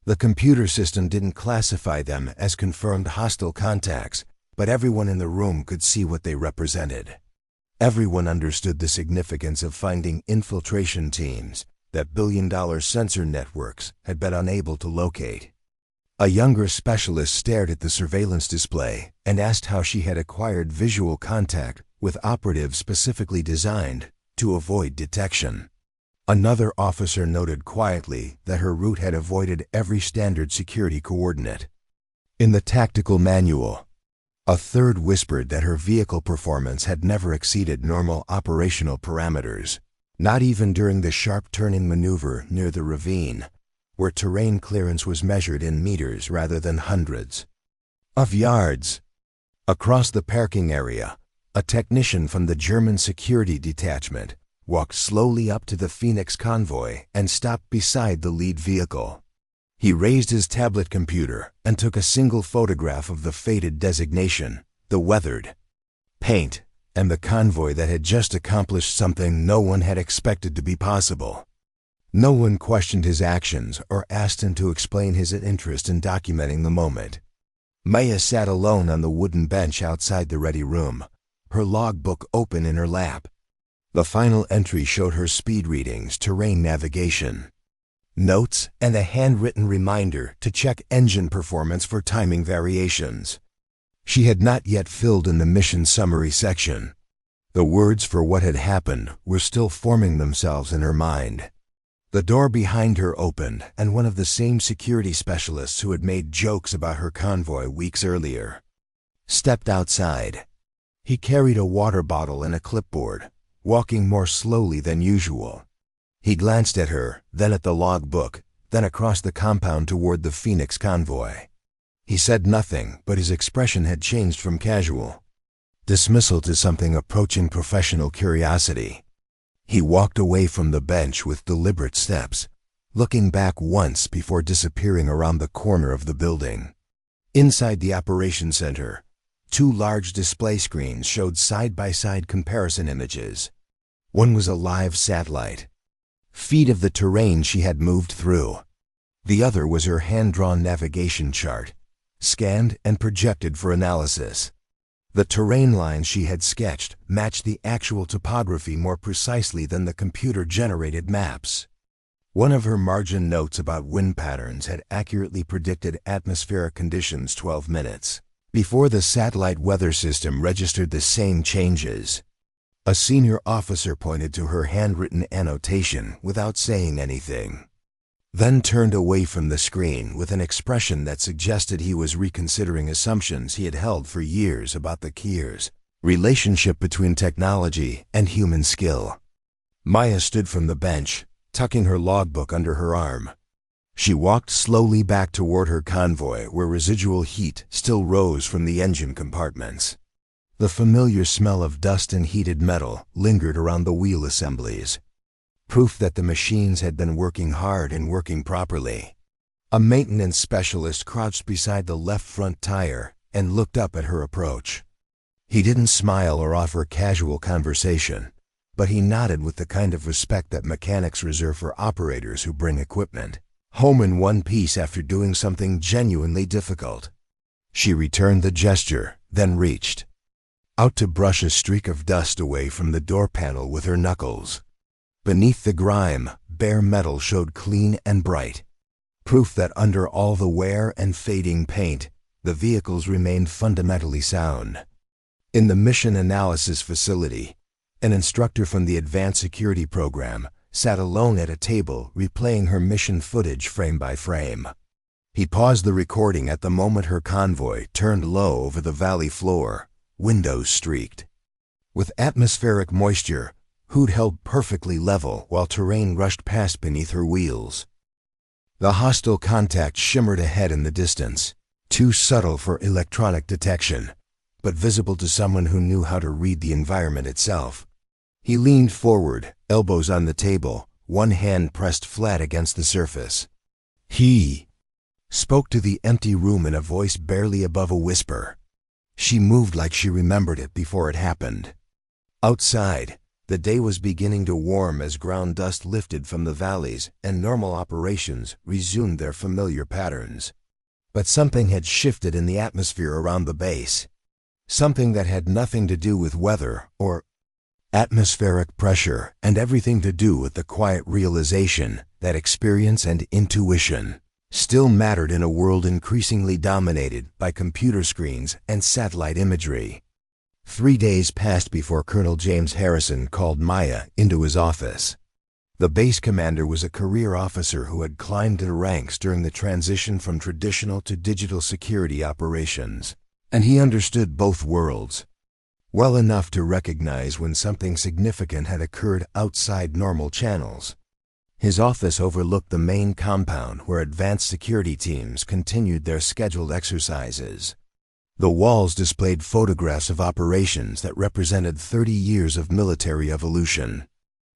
Speaker 1: The computer system didn't classify them as confirmed hostile contacts, but everyone in the room could see what they represented. Everyone understood the significance of finding infiltration teams that billion-dollar sensor networks had been unable to locate. A younger specialist stared at the surveillance display and asked how she had acquired visual contact with operatives specifically designed to avoid detection. Another officer noted quietly that her route had avoided every standard security coordinate. In the tactical manual, a third whispered that her vehicle performance had never exceeded normal operational parameters, not even during the sharp turning maneuver near the ravine, where terrain clearance was measured in meters rather than hundreds of yards. Across the parking area, a technician from the German security detachment walked slowly up to the Phoenix convoy and stopped beside the lead vehicle. He raised his tablet computer and took a single photograph of the faded designation, the weathered paint, and the convoy that had just accomplished something no one had expected to be possible. No one questioned his actions or asked him to explain his interest in documenting the moment. Maya sat alone on the wooden bench outside the ready room, her logbook open in her lap. The final entry showed her speed readings, terrain navigation, notes, and a handwritten reminder to check engine performance for timing variations. She had not yet filled in the mission summary section. The words for what had happened were still forming themselves in her mind. The door behind her opened, and one of the same security specialists who had made jokes about her convoy weeks earlier stepped outside. He carried a water bottle and a clipboard, walking more slowly than usual. He glanced at her, then at the logbook, then across the compound toward the Phoenix convoy. He said nothing, but his expression had changed from casual dismissal to something approaching professional curiosity. He walked away from the bench with deliberate steps, looking back once before disappearing around the corner of the building. Inside the operations center, 2 large display screens showed side-by-side comparison images. One was a live satellite, feed of the terrain she had moved through. The other was her hand-drawn navigation chart, scanned and projected for analysis. The terrain lines she had sketched matched the actual topography more precisely than the computer-generated maps. One of her margin notes about wind patterns had accurately predicted atmospheric conditions 12 minutes before the satellite weather system registered the same changes. A senior officer pointed to her handwritten annotation without saying anything, then turned away from the screen with an expression that suggested he was reconsidering assumptions he had held for years about the Kier's relationship between technology and human skill. Maya stood from the bench, tucking her logbook under her arm. She walked slowly back toward her convoy where residual heat still rose from the engine compartments. The familiar smell of dust and heated metal lingered around the wheel assemblies, proof that the machines had been working hard and working properly. A maintenance specialist crouched beside the left front tire and looked up at her approach. He didn't smile or offer casual conversation, but he nodded with the kind of respect that mechanics reserve for operators who bring equipment home in one piece after doing something genuinely difficult. She returned the gesture, then reached out to brush a streak of dust away from the door panel with her knuckles. Beneath the grime, bare metal showed clean and bright, proof that under all the wear and fading paint, the vehicles remained fundamentally sound. In the mission analysis facility, an instructor from the Advanced Security Program sat alone at a table replaying her mission footage frame by frame. He paused the recording at the moment her convoy turned low over the valley floor, windows streaked with atmospheric moisture. Hood held perfectly level while terrain rushed past beneath her wheels. The hostile contact shimmered ahead in the distance, too subtle for electronic detection, but visible to someone who knew how to read the environment itself. He leaned forward, elbows on the table, one hand pressed flat against the surface. He spoke to the empty room in a voice barely above a whisper. She moved like she remembered it before it happened. Outside, the day was beginning to warm as ground dust lifted from the valleys and normal operations resumed their familiar patterns. But something had shifted in the atmosphere around the base. Something that had nothing to do with weather or atmospheric pressure and everything to do with the quiet realization that experience and intuition still mattered in a world increasingly dominated by computer screens and satellite imagery. 3 days passed before Colonel James Harrison called Maya into his office. The base commander was a career officer who had climbed the ranks during the transition from traditional to digital security operations, and he understood both worlds well enough to recognize when something significant had occurred outside normal channels. His office overlooked the main compound where advanced security teams continued their scheduled exercises. The walls displayed photographs of operations that represented 30 years of military evolution.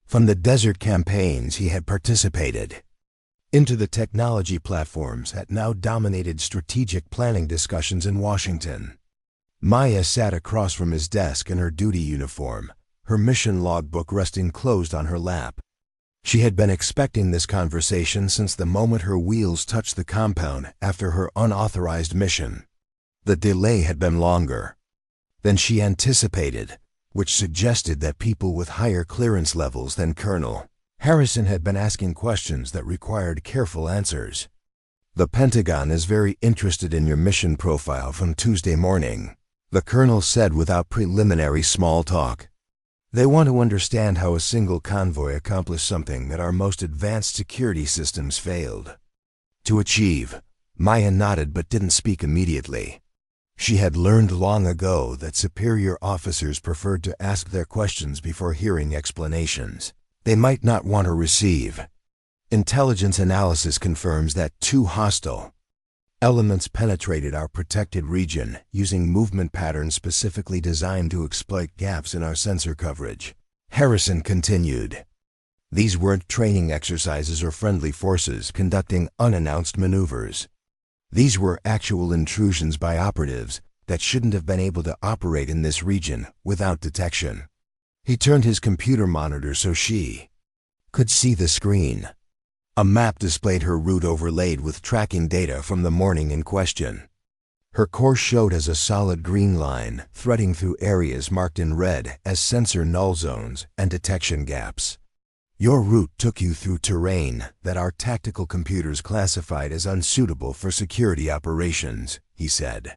Speaker 1: From the desert campaigns he had participated, into the technology platforms that now dominated strategic planning discussions in Washington. Maya sat across from his desk in her duty uniform, her mission logbook resting closed on her lap. She had been expecting this conversation since the moment her wheels touched the compound after her unauthorized mission. The delay had been longer than she anticipated, which suggested that people with higher clearance levels than Colonel Harrison had been asking questions that required careful answers. "The Pentagon is very interested in your mission profile from Tuesday morning," the colonel said without preliminary small talk. "They want to understand how a single convoy accomplished something that our most advanced security systems failed to achieve." Maya nodded but didn't speak immediately. She had learned long ago that superior officers preferred to ask their questions before hearing explanations they might not want to receive. "Intelligence analysis confirms that 2 hostile elements penetrated our protected region using movement patterns specifically designed to exploit gaps in our sensor coverage," Harrison continued. "These weren't training exercises or friendly forces conducting unannounced maneuvers. These were actual intrusions by operatives that shouldn't have been able to operate in this region without detection." He turned his computer monitor so she could see the screen. A map displayed her route overlaid with tracking data from the morning in question. Her course showed as a solid green line, threading through areas marked in red as sensor null zones and detection gaps. "Your route took you through terrain that our tactical computers classified as unsuitable for security operations," he said.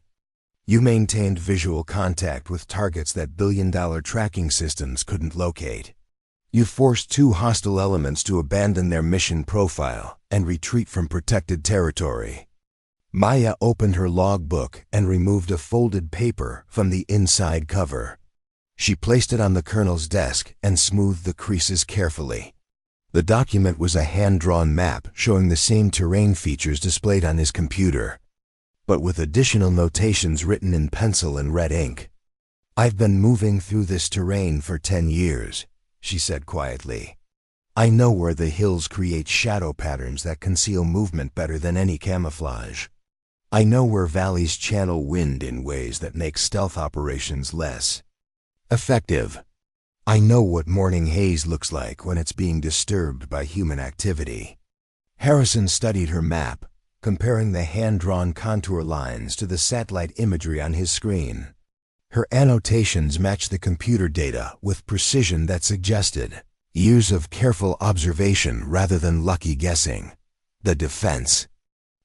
Speaker 1: "You maintained visual contact with targets that billion-dollar tracking systems couldn't locate. You forced 2 hostile elements to abandon their mission profile and retreat from protected territory." Maya opened her logbook and removed a folded paper from the inside cover. She placed it on the colonel's desk and smoothed the creases carefully. The document was a hand-drawn map showing the same terrain features displayed on his computer, but with additional notations written in pencil and red ink. "I've been moving through this terrain for 10 years, she said quietly. "I know where the hills create shadow patterns that conceal movement better than any camouflage. I know where valleys channel wind in ways that make stealth operations less effective. I know what morning haze looks like when it's being disturbed by human activity." Harrison studied her map, comparing the hand-drawn contour lines to the satellite imagery on his screen. Her annotations matched the computer data with precision that suggested years of careful observation rather than lucky guessing. "The Defense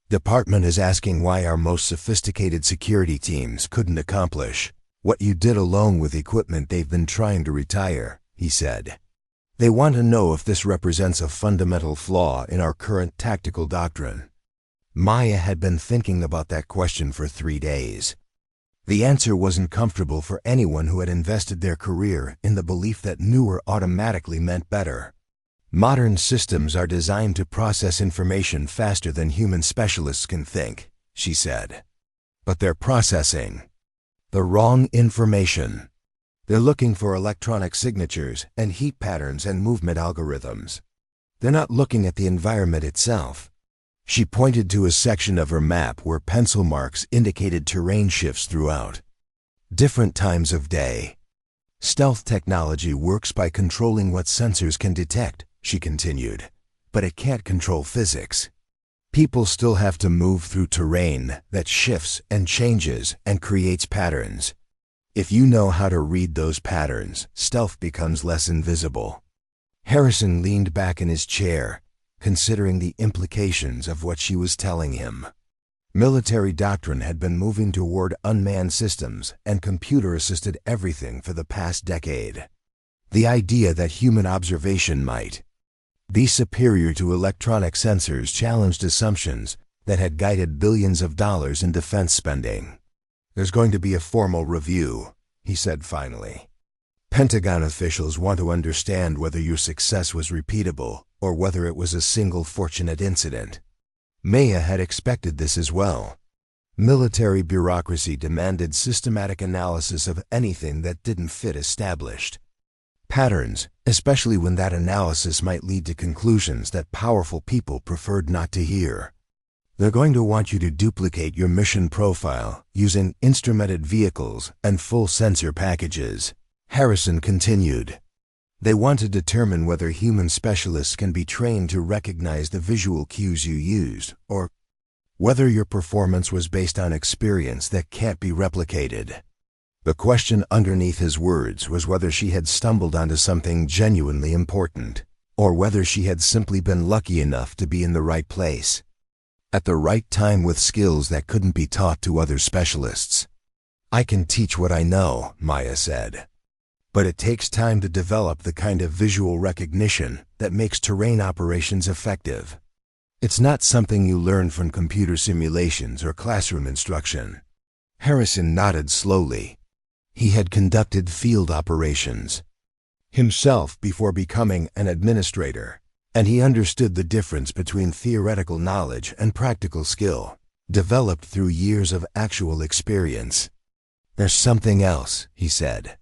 Speaker 1: Department is asking why our most sophisticated security teams couldn't accomplish what you did alone with equipment they've been trying to retire," he said. "They want to know if this represents a fundamental flaw in our current tactical doctrine." Maya had been thinking about that question for 3 days. The answer wasn't comfortable for anyone who had invested their career in the belief that newer automatically meant better. "Modern systems are designed to process information faster than human specialists can think," she said. "But they're processing the wrong information. They're looking for electronic signatures and heat patterns and movement algorithms. They're not looking at the environment itself." She pointed to a section of her map where pencil marks indicated terrain shifts throughout different times of day. "Stealth technology works by controlling what sensors can detect," she continued, "but it can't control physics. People still have to move through terrain that shifts and changes and creates patterns. If you know how to read those patterns, stealth becomes less invisible." Harrison leaned back in his chair, considering the implications of what she was telling him. Military doctrine had been moving toward unmanned systems and computer-assisted everything for the past decade. The idea that human observation might be superior to electronic sensors challenged assumptions that had guided billions of dollars in defense spending. "There's going to be a formal review," he said finally. "Pentagon officials want to understand whether your success was repeatable or whether it was a single fortunate incident." Maya had expected this as well. Military bureaucracy demanded systematic analysis of anything that didn't fit established patterns, especially when that analysis might lead to conclusions that powerful people preferred not to hear. They're going to want you to duplicate your mission profile using instrumented vehicles and full sensor packages. Harrison continued. They want to determine whether human specialists can be trained to recognize the visual cues you used, or whether your performance was based on experience that can't be replicated. The question underneath his words was whether she had stumbled onto something genuinely important, or whether she had simply been lucky enough to be in the right place at the right time with skills that couldn't be taught to other specialists. I can teach what I know, Maya said. But it takes time to develop the kind of visual recognition that makes terrain operations effective. It's not something you learn from computer simulations or classroom instruction. Harrison nodded slowly. He had conducted field operations himself before becoming an administrator, and he understood the difference between theoretical knowledge and practical skill, developed through years of actual experience. There's something else, he said.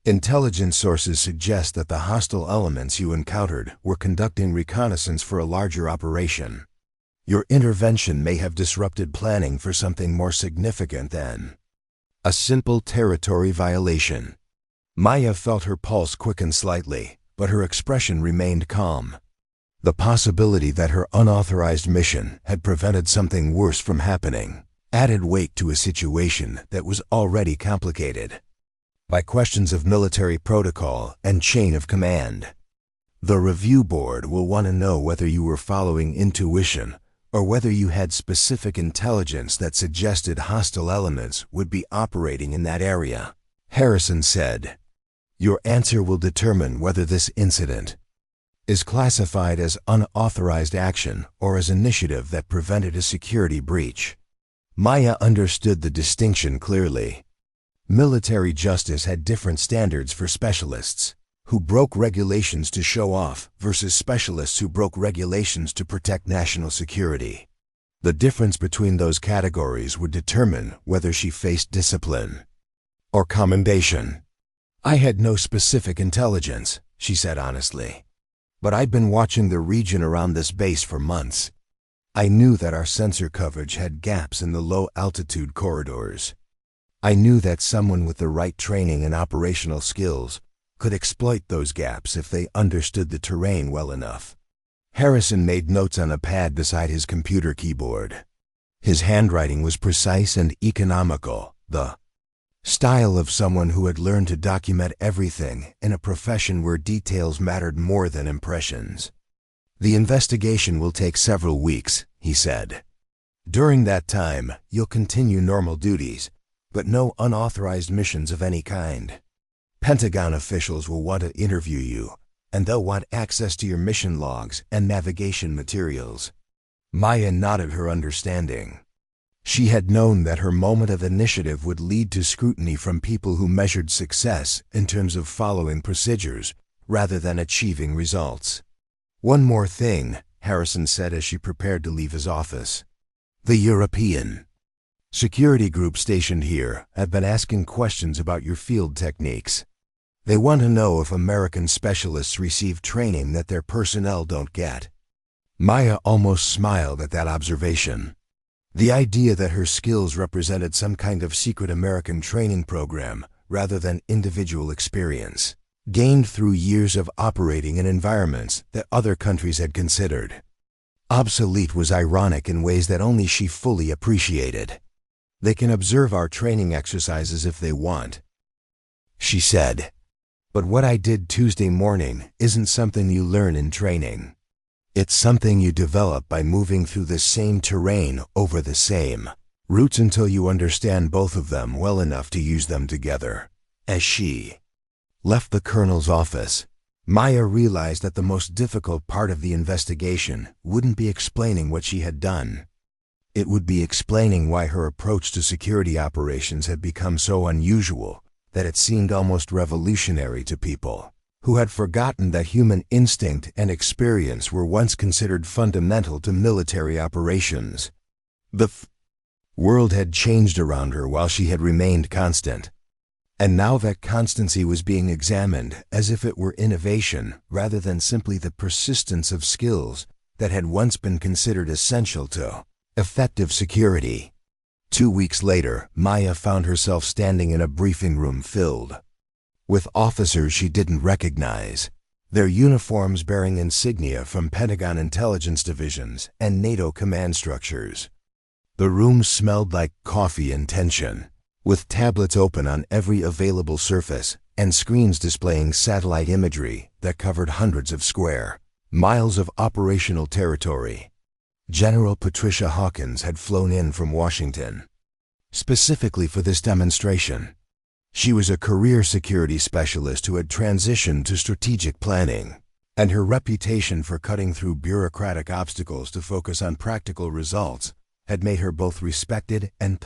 Speaker 1: Intelligence sources suggest that the hostile elements you encountered were conducting reconnaissance for a larger operation. Your intervention may have disrupted planning for something more significant than a simple territory violation. Maya felt her pulse quicken slightly, but her expression remained calm. The possibility that her unauthorized mission had prevented something worse from happening added weight to a situation that was already complicated by questions of military protocol and chain of command. The review board will want to know whether you were following intuition or whether you had specific intelligence that suggested hostile elements would be operating in that area. Harrison said, "Your answer will determine whether this incident is classified as unauthorized action or as initiative that prevented a security breach." Maya understood the distinction clearly. Military justice had different standards for specialists who broke regulations to show off versus specialists who broke regulations to protect national security. The difference between those categories would determine whether she faced discipline or commendation. "I had no specific intelligence," she said honestly, "but I'd been watching the region around this base for months. I knew that our sensor coverage had gaps in the low-altitude corridors. I knew that someone with the right training and operational skills could exploit those gaps if they understood the terrain well enough." Harrison made notes on a pad beside his computer keyboard. His handwriting was precise and economical, the style of someone who had learned to document everything in a profession where details mattered more than impressions. "The investigation will take several weeks," he said. "During that time, you'll continue normal duties, but no unauthorized missions of any kind. Pentagon officials will want to interview you, and they'll want access to your mission logs and navigation materials." Maya nodded her understanding. She had known that her moment of initiative would lead to scrutiny from people who measured success in terms of following procedures rather than achieving results. "One more thing," Harrison said as she prepared to leave his office. "The European security group stationed here have been asking questions about your field techniques. They want to know if American specialists receive training that their personnel don't get." Maya almost smiled at that observation. The idea that her skills represented some kind of secret American training program rather than individual experience, gained through years of operating in environments that other countries had considered obsolete, was ironic in ways that only she fully appreciated. "They can observe our training exercises if they want," she said. "But what I did Tuesday morning isn't something you learn in training. It's something you develop by moving through the same terrain over the same routes until you understand both of them well enough to use them together." As she left the colonel's office, Maya realized that the most difficult part of the investigation wouldn't be explaining what she had done. It would be explaining why her approach to security operations had become so unusual that it seemed almost revolutionary to people who had forgotten that human instinct and experience were once considered fundamental to military operations. The World had changed around her while she had remained constant. And now that constancy was being examined as if it were innovation rather than simply the persistence of skills that had once been considered essential to effective security. 2 weeks later, Maya found herself standing in a briefing room filled with officers she didn't recognize, their uniforms bearing insignia from Pentagon intelligence divisions and NATO command structures. The room smelled like coffee and tension, with tablets open on every available surface and screens displaying satellite imagery that covered hundreds of square miles of operational territory. General Patricia Hawkins had flown in from Washington specifically for this demonstration. She was a career security specialist who had transitioned to strategic planning, and her reputation for cutting through bureaucratic obstacles to focus on practical results had made her both respected and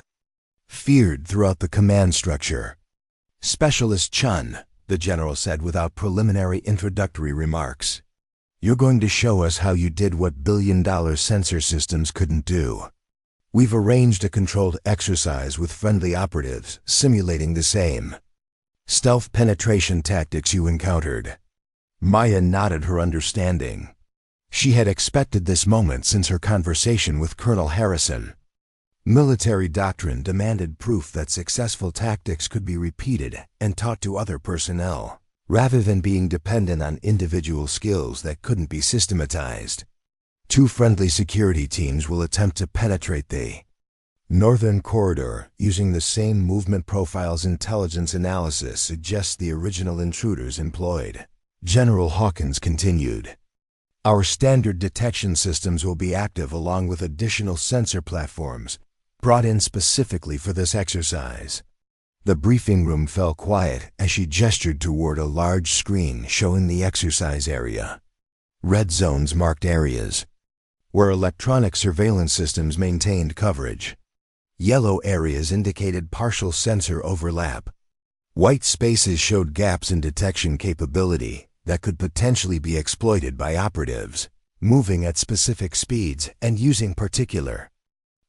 Speaker 1: feared throughout the command structure. "Specialist Chen," the general said without preliminary introductory remarks, "you're going to show us how you did what billion-dollar sensor systems couldn't do. We've arranged a controlled exercise with friendly operatives simulating the same stealth penetration tactics you encountered." Maya nodded her understanding. She had expected this moment since her conversation with Colonel Harrison. Military doctrine demanded proof that successful tactics could be repeated and taught to other personnel, rather than being dependent on individual skills that couldn't be systematized. 2 friendly security teams will attempt to penetrate the northern corridor using the same movement profiles intelligence analysis suggests the original intruders employed. General Hawkins continued. "Our standard detection systems will be active along with additional sensor platforms brought in specifically for this exercise." The briefing room fell quiet as she gestured toward a large screen showing the exercise area. Red zones marked areas where electronic surveillance systems maintained coverage. Yellow areas indicated partial sensor overlap. White spaces showed gaps in detection capability that could potentially be exploited by operatives moving at specific speeds and using particular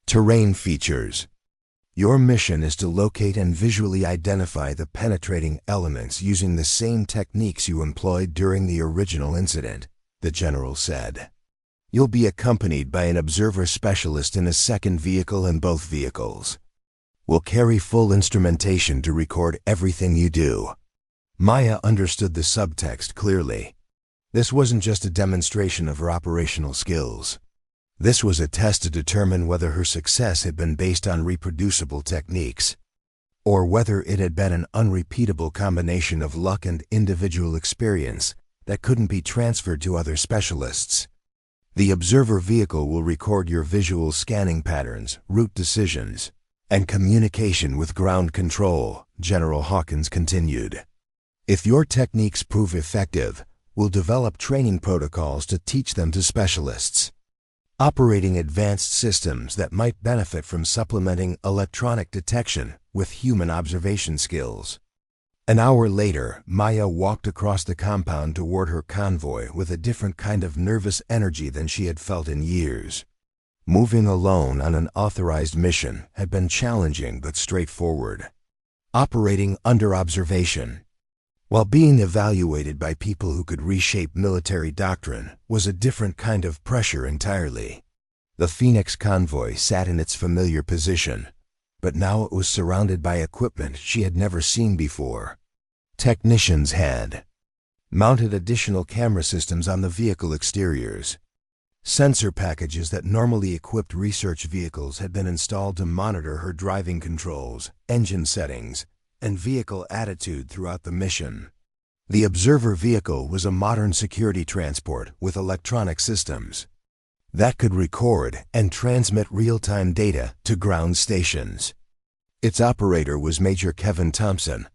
Speaker 1: terrain features. "Your mission is to locate and visually identify the penetrating elements using the same techniques you employed during the original incident," the general said. "You'll be accompanied by an observer specialist in a second vehicle in both vehicles. We'll carry full instrumentation to record everything you do." Maya understood the subtext clearly. This wasn't just a demonstration of her operational skills. This was a test to determine whether her success had been based on reproducible techniques, or whether it had been an unrepeatable combination of luck and individual experience that couldn't be transferred to other specialists. "The observer vehicle will record your visual scanning patterns, route decisions, and communication with ground control," General Hawkins continued. "If your techniques prove effective, we'll develop training protocols to teach them to specialists operating advanced systems that might benefit from supplementing electronic detection with human observation skills." An hour later, Maya walked across the compound toward her convoy with a different kind of nervous energy than she had felt in years. Moving alone on an authorized mission had been challenging but straightforward. Operating under observation, while being evaluated by people who could reshape military doctrine, was a different kind of pressure entirely. The Phoenix convoy sat in its familiar position, but now it was surrounded by equipment she had never seen before. Technicians had mounted additional camera systems on the vehicle exteriors. Sensor packages that normally equipped research vehicles had been installed to monitor her driving controls, engine settings, and vehicle attitude throughout the mission. The observer vehicle was a modern security transport with electronic systems that could record and transmit real-time data to ground stations. Its operator was Major Kevin Thompson,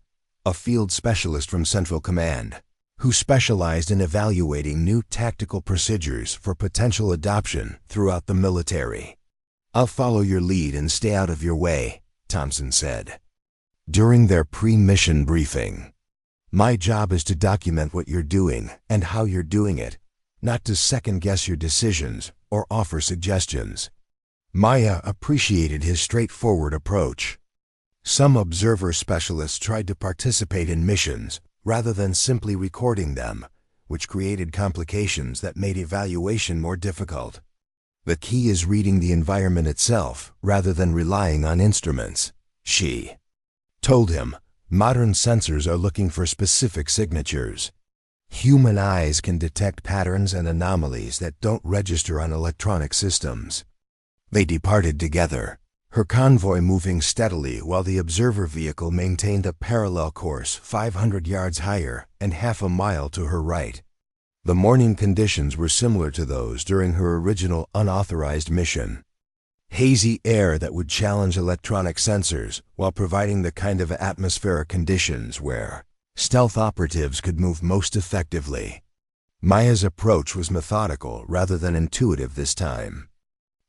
Speaker 1: a field specialist from Central Command, who specialized in evaluating new tactical procedures for potential adoption throughout the military. "I'll follow your lead and stay out of your way," Thompson said during their pre-mission briefing. "My job is to document what you're doing and how you're doing it, not to second-guess your decisions or offer suggestions." Maya appreciated his straightforward approach. Some observer specialists tried to participate in missions rather than simply recording them, which created complications that made evaluation more difficult. The key is reading the environment itself rather than relying on instruments, she told him. Modern sensors are looking for specific signatures. Human eyes can detect patterns and anomalies that don't register on electronic systems. They departed together, her convoy moving steadily while the observer vehicle maintained a parallel course 500 yards higher and half a mile to her right. The morning conditions were similar to those during her original unauthorized mission. Hazy air that would challenge electronic sensors while providing the kind of atmospheric conditions where stealth operatives could move most effectively. Maya's approach was methodical rather than intuitive this time.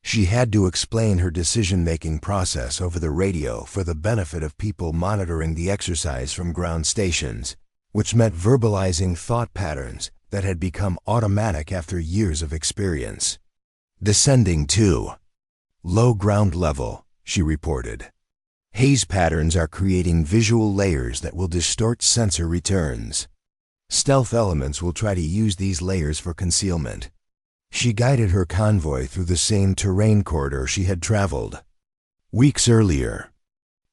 Speaker 1: She had to explain her decision-making process over the radio for the benefit of people monitoring the exercise from ground stations, which meant verbalizing thought patterns that had become automatic after years of experience. Descending to low ground level, she reported. Haze patterns are creating visual layers that will distort sensor returns. Stealth elements will try to use these layers for concealment. She guided her convoy through the same terrain corridor she had traveled weeks earlier.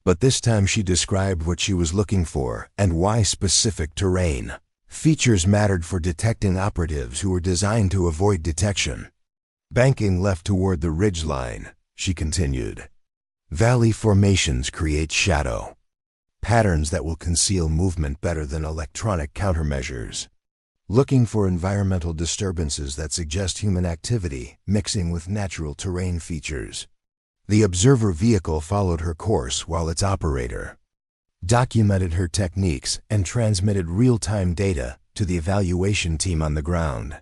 Speaker 1: But this time she described what she was looking for and why specific terrain features mattered for detecting operatives who were designed to avoid detection. Banking left toward the ridgeline, she continued. Valley formations create shadow patterns that will conceal movement better than electronic countermeasures. Looking for environmental disturbances that suggest human activity mixing with natural terrain features. The observer vehicle followed her course while its operator documented her techniques and transmitted real-time data to the evaluation team on the ground.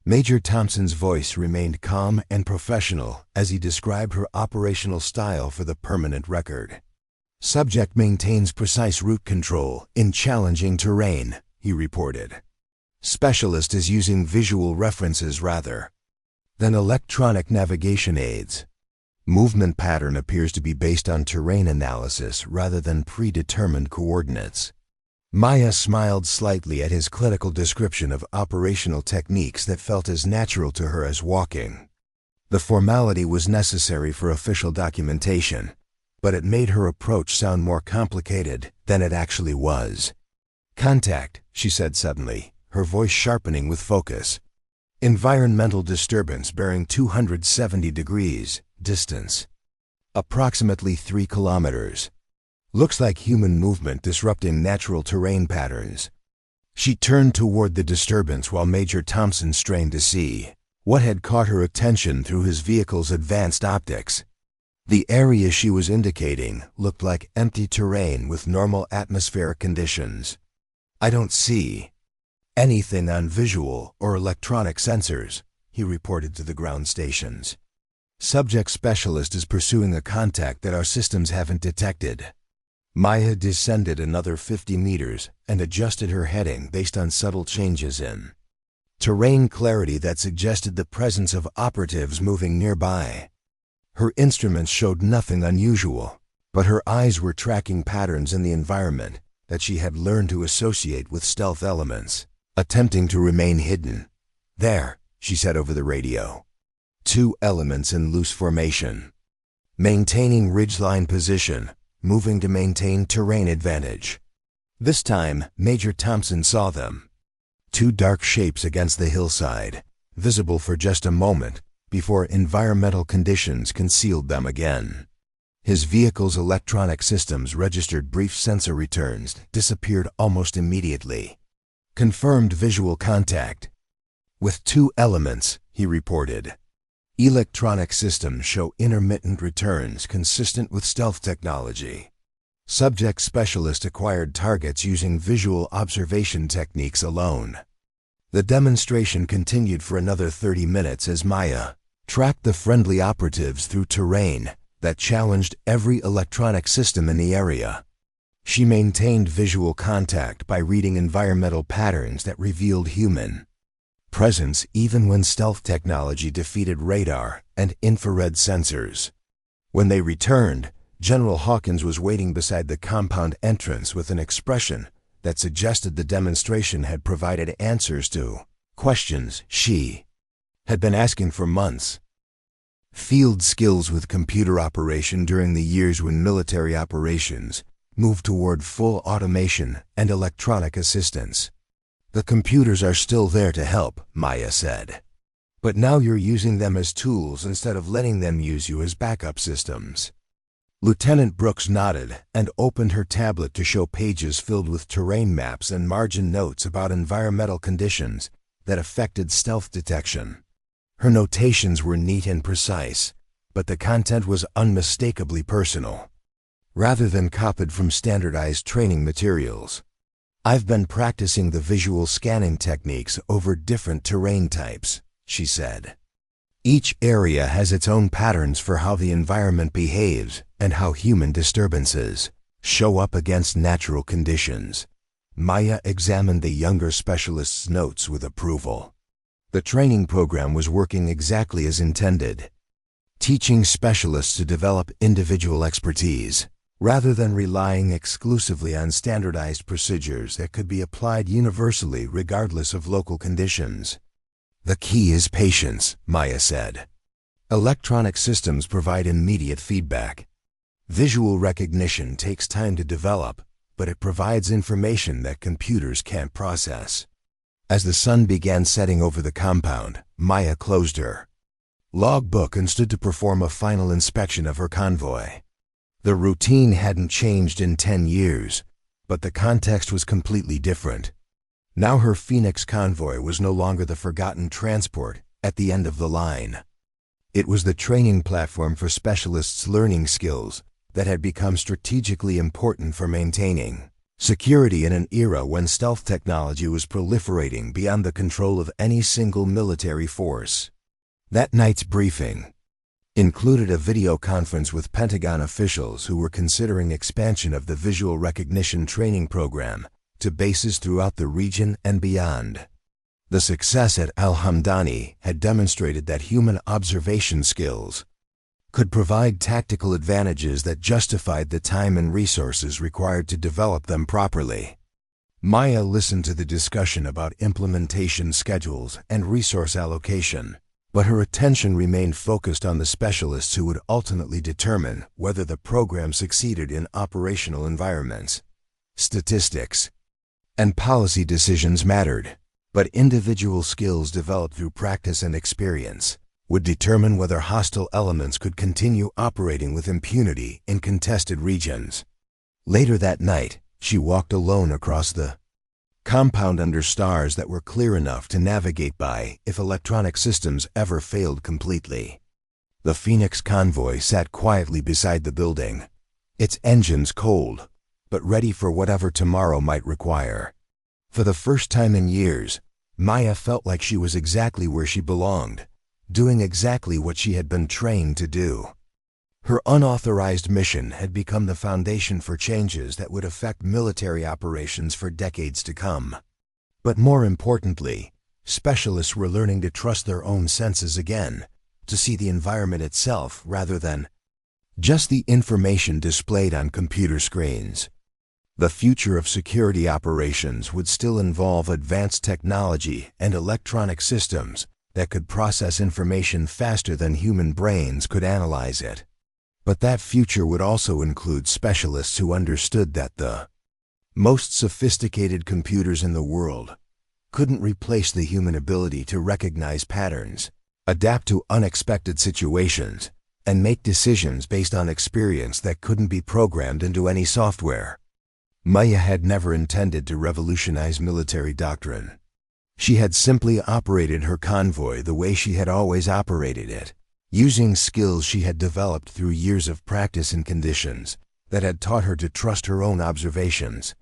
Speaker 1: Major Thompson's voice remained calm and professional as he described her operational style for the permanent record. Subject maintains precise route control in challenging terrain, he reported. Specialist is using visual references rather than electronic navigation aids. Movement pattern appears to be based on terrain analysis rather than predetermined coordinates. Maya smiled slightly at his clinical description of operational techniques that felt as natural to her as walking. The formality was necessary for official documentation, but it made her approach sound more complicated than it actually was. Contact, she said suddenly, her voice sharpening with focus. Environmental disturbance bearing 270 degrees, distance. Approximately 3 kilometers. Looks like human movement disrupting natural terrain patterns. She turned toward the disturbance while Major Thompson strained to see what had caught her attention through his vehicle's advanced optics. The area she was indicating looked like empty terrain with normal atmospheric conditions. I don't see anything on visual or electronic sensors, he reported to the ground stations. Subject specialist is pursuing a contact that our systems haven't detected. Maya descended another 50 meters and adjusted her heading based on subtle changes in terrain clarity that suggested the presence of operatives moving nearby. Her instruments showed nothing unusual, but her eyes were tracking patterns in the environment that she had learned to associate with stealth elements, attempting to remain hidden. There, she said over the radio. 2 elements in loose formation. Maintaining ridgeline position, moving to maintain terrain advantage. This time, Major Thompson saw them. 2 dark shapes against the hillside, visible for just a moment before environmental conditions concealed them again. His vehicle's electronic systems registered brief sensor returns, disappeared almost immediately. Confirmed visual contact. With 2 elements, he reported. Electronic systems show intermittent returns consistent with stealth technology. Subject specialist acquired targets using visual observation techniques alone. The demonstration continued for another 30 minutes as Maya tracked the friendly operatives through terrain that challenged every electronic system in the area. She maintained visual contact by reading environmental patterns that revealed human presence even when stealth technology defeated radar and infrared sensors. When they returned, General Hawkins was waiting beside the compound entrance with an expression that suggested the demonstration had provided answers to questions she had been asking for months. Field skills with computer operation during the years when military operations moved toward full automation and electronic assistance. The computers are still there to help, Maya said. But now you're using them as tools instead of letting them use you as backup systems. Lieutenant Brooks nodded and opened her tablet to show pages filled with terrain maps and margin notes about environmental conditions that affected stealth detection. Her notations were neat and precise, but the content was unmistakably personal, rather than copied from standardized training materials. I've been practicing the visual scanning techniques over different terrain types, she said. Each area has its own patterns for how the environment behaves and how human disturbances show up against natural conditions. Maya examined the younger specialist's notes with approval. The training program was working exactly as intended, teaching specialists to develop individual expertise, rather than relying exclusively on standardized procedures that could be applied universally regardless of local conditions. The key is patience, Maya said. Electronic systems provide immediate feedback. Visual recognition takes time to develop, but it provides information that computers can't process. As the sun began setting over the compound, Maya closed her logbook and stood to perform a final inspection of her convoy. The routine hadn't changed in 10 years, but the context was completely different. Now her Phoenix convoy was no longer the forgotten transport at the end of the line. It was the training platform for specialists' learning skills that had become strategically important for maintaining security in an era when stealth technology was proliferating beyond the control of any single military force. That night's briefing included a video conference with Pentagon officials who were considering expansion of the visual recognition training program to bases throughout the region and beyond. The success at Al-Hamdani had demonstrated that human observation skills could provide tactical advantages that justified the time and resources required to develop them properly. Maya listened to the discussion about implementation schedules and resource allocation, but her attention remained focused on the specialists who would ultimately determine whether the program succeeded in operational environments. Statistics and policy decisions mattered, but individual skills developed through practice and experience would determine whether hostile elements could continue operating with impunity in contested regions. Later that night, she walked alone across the compound under stars that were clear enough to navigate by if electronic systems ever failed completely. The Phoenix convoy sat quietly beside the building, its engines cold, but ready for whatever tomorrow might require. For the first time in years, Maya felt like she was exactly where she belonged, doing exactly what she had been trained to do. Her unauthorized mission had become the foundation for changes that would affect military operations for decades to come. But more importantly, specialists were learning to trust their own senses again, to see the environment itself rather than just the information displayed on computer screens. The future of security operations would still involve advanced technology and electronic systems that could process information faster than human brains could analyze it. But that future would also include specialists who understood that the most sophisticated computers in the world couldn't replace the human ability to recognize patterns, adapt to unexpected situations, and make decisions based on experience that couldn't be programmed into any software. Maya had never intended to revolutionize military doctrine. She had simply operated her convoy the way she had always operated it, using skills she had developed through years of practice in conditions that had taught her to trust her own observations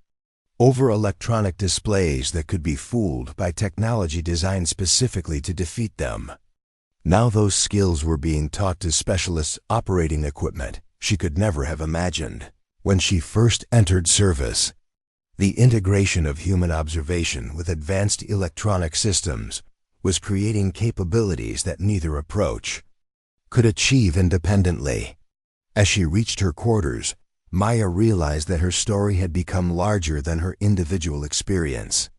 Speaker 1: over electronic displays that could be fooled by technology designed specifically to defeat them. Now those skills were being taught to specialists operating equipment she could never have imagined. When she first entered service, the integration of human observation with advanced electronic systems was creating capabilities that neither approach could achieve independently. As she reached her quarters, Maya realized that her story had become larger than her individual experience.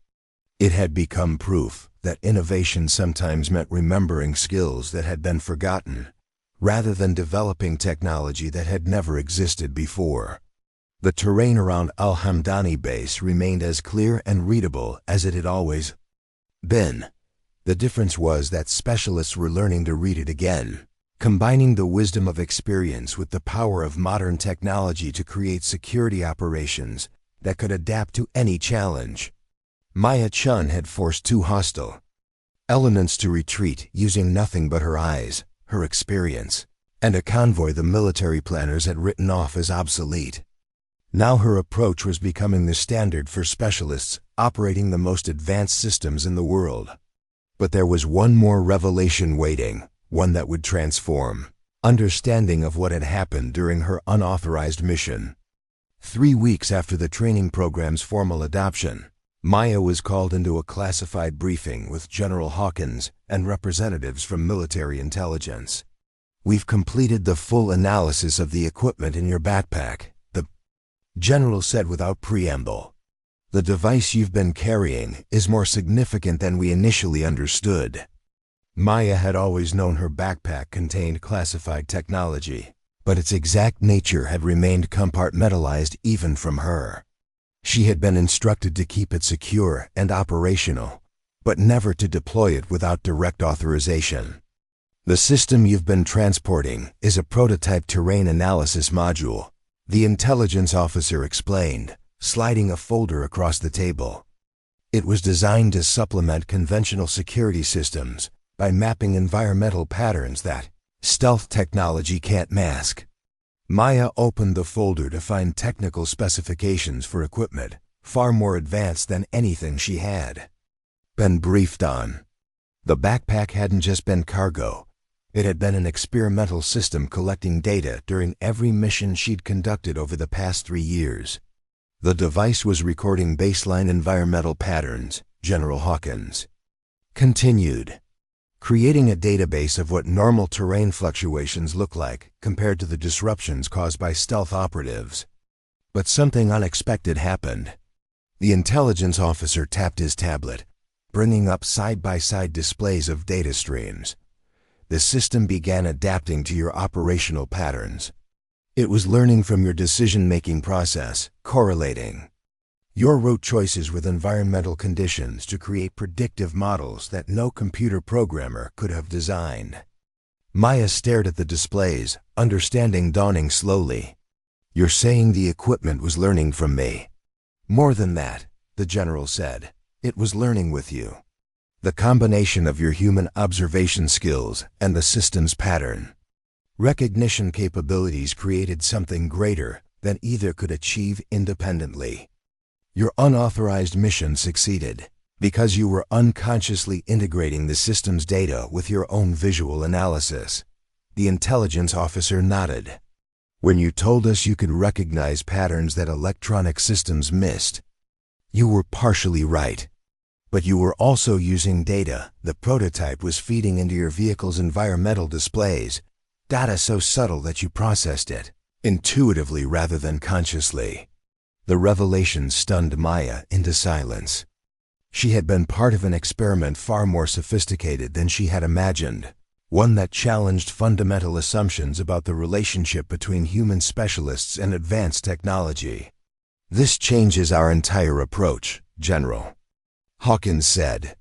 Speaker 1: It had become proof that innovation sometimes meant remembering skills that had been forgotten, rather than developing technology that had never existed before. The terrain around Al-Hamdani base remained as clear and readable as it had always been. The difference was that specialists were learning to read it again, combining the wisdom of experience with the power of modern technology to create security operations that could adapt to any challenge. Maya Chen had forced two hostile elements to retreat using nothing but her eyes, her experience, and a convoy the military planners had written off as obsolete. Now her approach was becoming the standard for specialists operating the most advanced systems in the world. But there was one more revelation waiting, one that would transform understanding of what had happened during her unauthorized mission. 3 weeks after the training program's formal adoption, Maya was called into a classified briefing with General Hawkins and representatives from military intelligence. "We've completed the full analysis of the equipment in your backpack," the general said without preamble. "The device you've been carrying is more significant than we initially understood." Maya had always known her backpack contained classified technology, but its exact nature had remained compartmentalized even from her. She had been instructed to keep it secure and operational, but never to deploy it without direct authorization. "The system you've been transporting is a prototype terrain analysis module," the intelligence officer explained, sliding a folder across the table. "It was designed to supplement conventional security systems by mapping environmental patterns that stealth technology can't mask." Maya opened the folder to find technical specifications for equipment far more advanced than anything she had been briefed on. The backpack hadn't just been cargo. It had been an experimental system collecting data during every mission she'd conducted over the past 3 years. The device was recording baseline environmental patterns, General Hawkins continued, creating a database of what normal terrain fluctuations look like compared to the disruptions caused by stealth operatives. But something unexpected happened. The intelligence officer tapped his tablet, bringing up side-by-side displays of data streams. The system began adapting to your operational patterns. It was learning from your decision-making process, correlating your route choices with environmental conditions to create predictive models that no computer programmer could have designed. Maya stared at the displays, understanding dawning slowly. "You're saying the equipment was learning from me?" "More than that," the general said. "It was learning with you. The combination of your human observation skills and the system's pattern recognition capabilities created something greater than either could achieve independently. Your unauthorized mission succeeded because you were unconsciously integrating the system's data with your own visual analysis." The intelligence officer nodded. "When you told us you could recognize patterns that electronic systems missed, you were partially right. But you were also using data the prototype was feeding into your vehicle's environmental displays, data so subtle that you processed it intuitively rather than consciously." The revelation stunned Maya into silence. She had been part of an experiment far more sophisticated than she had imagined, one that challenged fundamental assumptions about the relationship between human specialists and advanced technology. "This changes our entire approach, General," Hawkins said.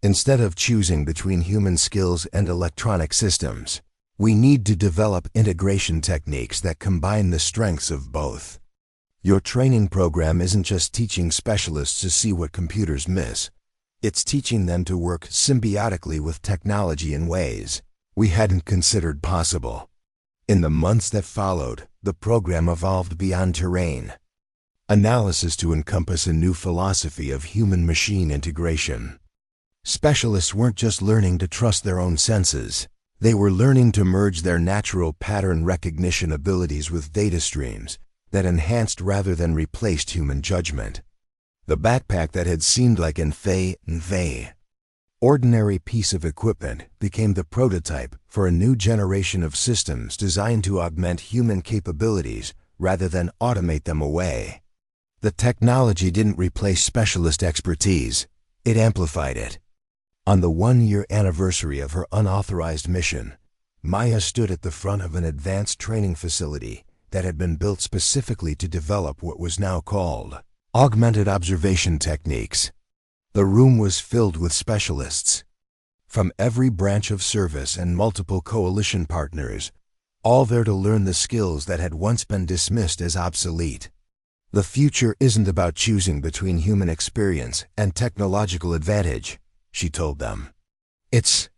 Speaker 1: "Instead of choosing between human skills and electronic systems, we need to develop integration techniques that combine the strengths of both. Your training program isn't just teaching specialists to see what computers miss. It's teaching them to work symbiotically with technology in ways we hadn't considered possible." In the months that followed, the program evolved beyond terrain analysis to encompass a new philosophy of human-machine integration. Specialists weren't just learning to trust their own senses. They were learning to merge their natural pattern recognition abilities with data streams that enhanced rather than replaced human judgment. The backpack that had seemed like an ordinary piece of equipment became the prototype for a new generation of systems designed to augment human capabilities rather than automate them away. The technology didn't replace specialist expertise, it amplified it. On the one-year anniversary of her unauthorized mission, Maya stood at the front of an advanced training facility that had been built specifically to develop what was now called augmented observation techniques. The room was filled with specialists from every branch of service and multiple coalition partners, all there to learn the skills that had once been dismissed as obsolete. The future isn't about choosing between human experience and technological advantage, she told them. It's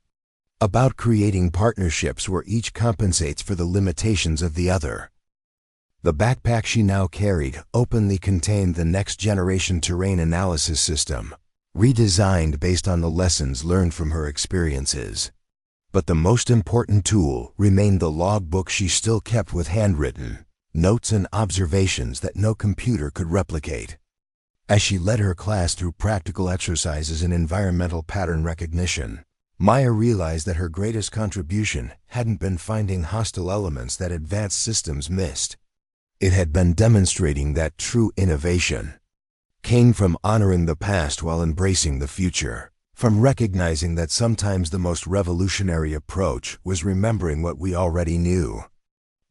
Speaker 1: about creating partnerships where each compensates for the limitations of the other. The backpack she now carried openly contained the next-generation terrain analysis system, redesigned based on the lessons learned from her experiences. But the most important tool remained the logbook she still kept with handwritten notes and observations that no computer could replicate. As she led her class through practical exercises in environmental pattern recognition, Maya realized that her greatest contribution hadn't been finding hostile elements that advanced systems missed. It had been demonstrating that true innovation came from honoring the past while embracing the future, from recognizing that sometimes the most revolutionary approach was remembering what we already knew.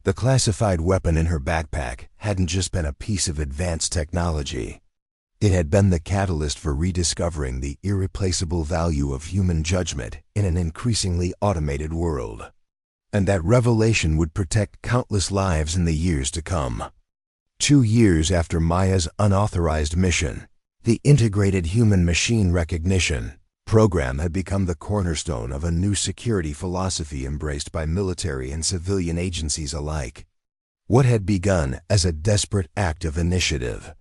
Speaker 1: The classified weapon in her backpack hadn't just been a piece of advanced technology. It had been the catalyst for rediscovering the irreplaceable value of human judgment in an increasingly automated world. And that revelation would protect countless lives in the years to come. 2 years after Maya's unauthorized mission, the Integrated Human-Machine Recognition program had become the cornerstone of a new security philosophy embraced by military and civilian agencies alike. What had begun as a desperate act of initiative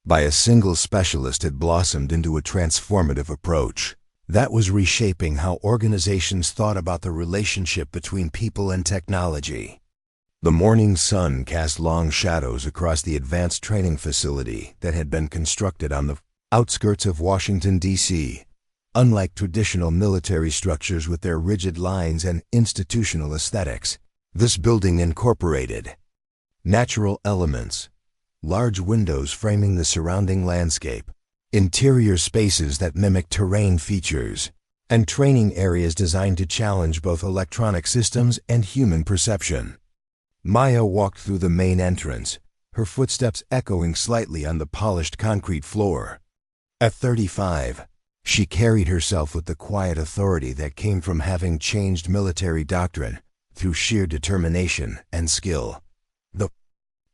Speaker 1: by a single specialist had blossomed into a transformative approach that was reshaping how organizations thought about the relationship between people and technology. The morning sun cast long shadows across the advanced training facility that had been constructed on the outskirts of Washington, D.C. Unlike traditional military structures with their rigid lines and institutional aesthetics, this building incorporated natural elements, large windows framing the surrounding landscape, interior spaces that mimic terrain features, and training areas designed to challenge both electronic systems and human perception. Maya walked through the main entrance, her footsteps echoing slightly on the polished concrete floor. At 35, she carried herself with the quiet authority that came from having changed military doctrine through sheer determination and skill. The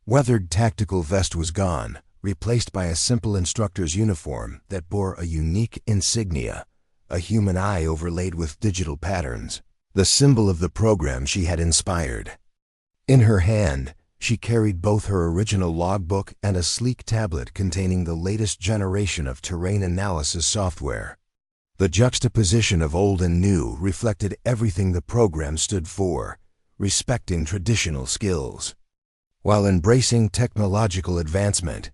Speaker 1: weathered tactical vest was gone, replaced by a simple instructor's uniform that bore a unique insignia, a human eye overlaid with digital patterns, the symbol of the program she had inspired. In her hand, she carried both her original logbook and a sleek tablet containing the latest generation of terrain analysis software. The juxtaposition of old and new reflected everything the program stood for, respecting traditional skills, while embracing technological advancement.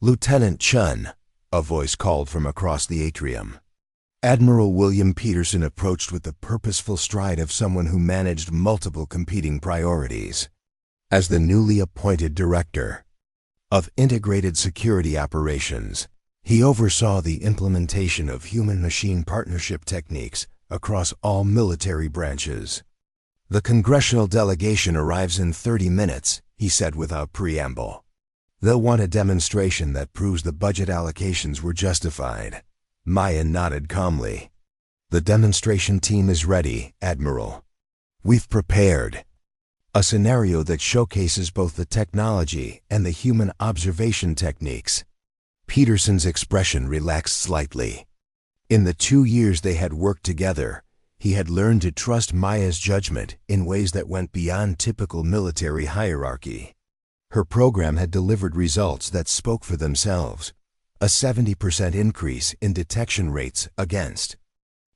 Speaker 1: "Lieutenant Chen," a voice called from across the atrium. Admiral William Peterson approached with the purposeful stride of someone who managed multiple competing priorities. As the newly appointed Director of Integrated Security Operations, he oversaw the implementation of human-machine partnership techniques across all military branches. "The congressional delegation arrives in 30 minutes, he said without preamble. "They'll want a demonstration that proves the budget allocations were justified." Maya nodded calmly. "The demonstration team is ready, Admiral. We've prepared a scenario that showcases both the technology and the human observation techniques." Peterson's expression relaxed slightly. In the 2 years they had worked together, he had learned to trust Maya's judgment in ways that went beyond typical military hierarchy. Her program had delivered results that spoke for themselves. A 70% increase in detection rates against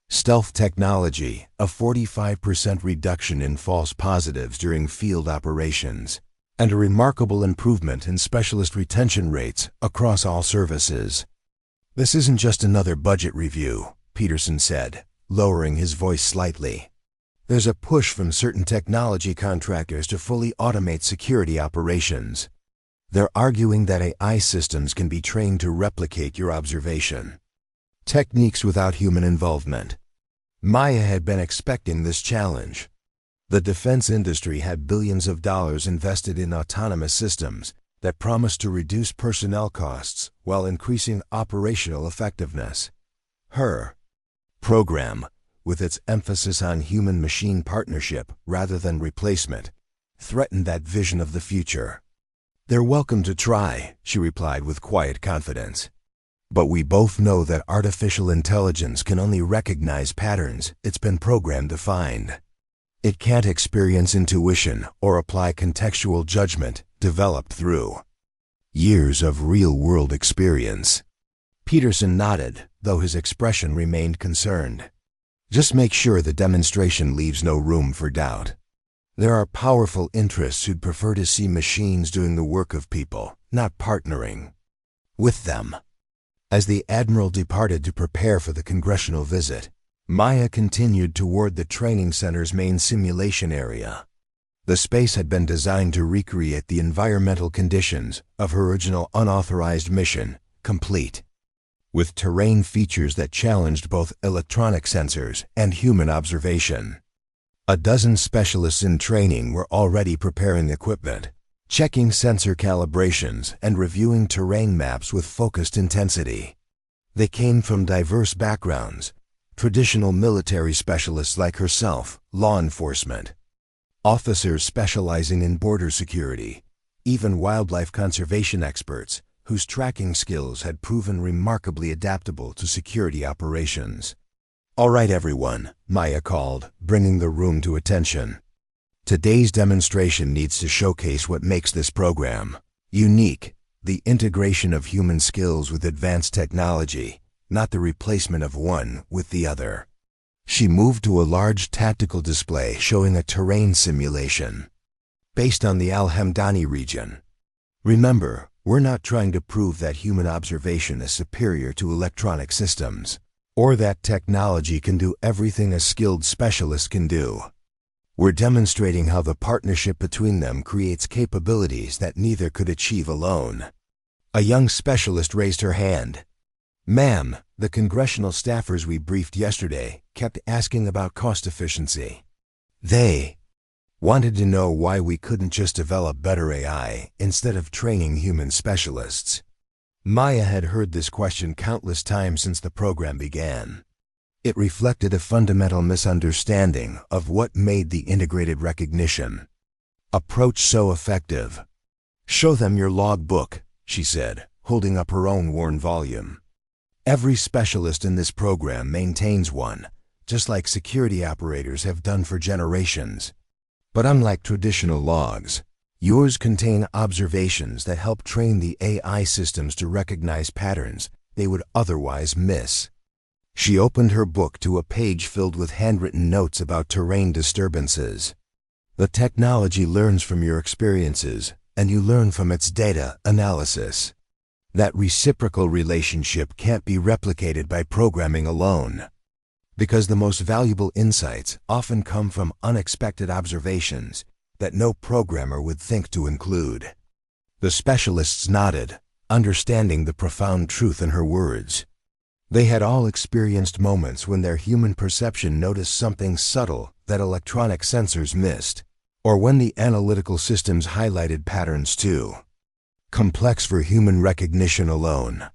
Speaker 1: stealth technology, a 45% reduction in false positives during field operations, and a remarkable improvement in specialist retention rates across all services. "This isn't just another budget review," Peterson said, lowering his voice slightly. There's a push from certain technology contractors to fully automate security operations. They're arguing that AI systems can be trained to replicate your observation techniques without human involvement. Maya had been expecting this challenge. The defense industry had billions of dollars invested in autonomous systems that promised to reduce personnel costs while increasing operational effectiveness. Her program, with its emphasis on human-machine partnership rather than replacement, threatened that vision of the future. They're welcome to try, she replied with quiet confidence. But we both know that artificial intelligence can only recognize patterns it's been programmed to find. It can't experience intuition or apply contextual judgment developed through years of real-world experience. Peterson nodded, though his expression remained concerned. Just make sure the demonstration leaves no room for doubt. There are powerful interests who'd prefer to see machines doing the work of people, not partnering with them. As the Admiral departed to prepare for the congressional visit, Maya continued toward the training center's main simulation area. The space had been designed to recreate the environmental conditions of her original unauthorized mission, complete with terrain features that challenged both electronic sensors and human observation. A dozen specialists in training were already preparing equipment, checking sensor calibrations and reviewing terrain maps with focused intensity. They came from diverse backgrounds: traditional military specialists like herself, law enforcement, officers specializing in border security, even wildlife conservation experts whose tracking skills had proven remarkably adaptable to security operations. All right, everyone, Maya called, bringing the room to attention. Today's demonstration needs to showcase what makes this program unique, the integration of human skills with advanced technology, not the replacement of one with the other. She moved to a large tactical display showing a terrain simulation based on the Al-Hamdani region. Remember, we're not trying to prove that human observation is superior to electronic systems, or that technology can do everything a skilled specialist can do. We're demonstrating how the partnership between them creates capabilities that neither could achieve alone. A young specialist raised her hand. Ma'am, the congressional staffers we briefed yesterday kept asking about cost efficiency. They wanted to know why we couldn't just develop better AI instead of training human specialists. Maya had heard this question countless times since the program began. It reflected a fundamental misunderstanding of what made the integrated recognition approach so effective. Show them your log book, she said, holding up her own worn volume. Every specialist in this program maintains one, just like security operators have done for generations. But unlike traditional logs, yours contain observations that help train the AI systems to recognize patterns they would otherwise miss. She opened her book to a page filled with handwritten notes about terrain disturbances. The technology learns from your experiences, and you learn from its data analysis. That reciprocal relationship can't be replicated by programming alone, because the most valuable insights often come from unexpected observations that no programmer would think to include. The specialists nodded, understanding the profound truth in her words. They had all experienced moments when their human perception noticed something subtle that electronic sensors missed, or when the analytical systems highlighted patterns too complex for human recognition alone.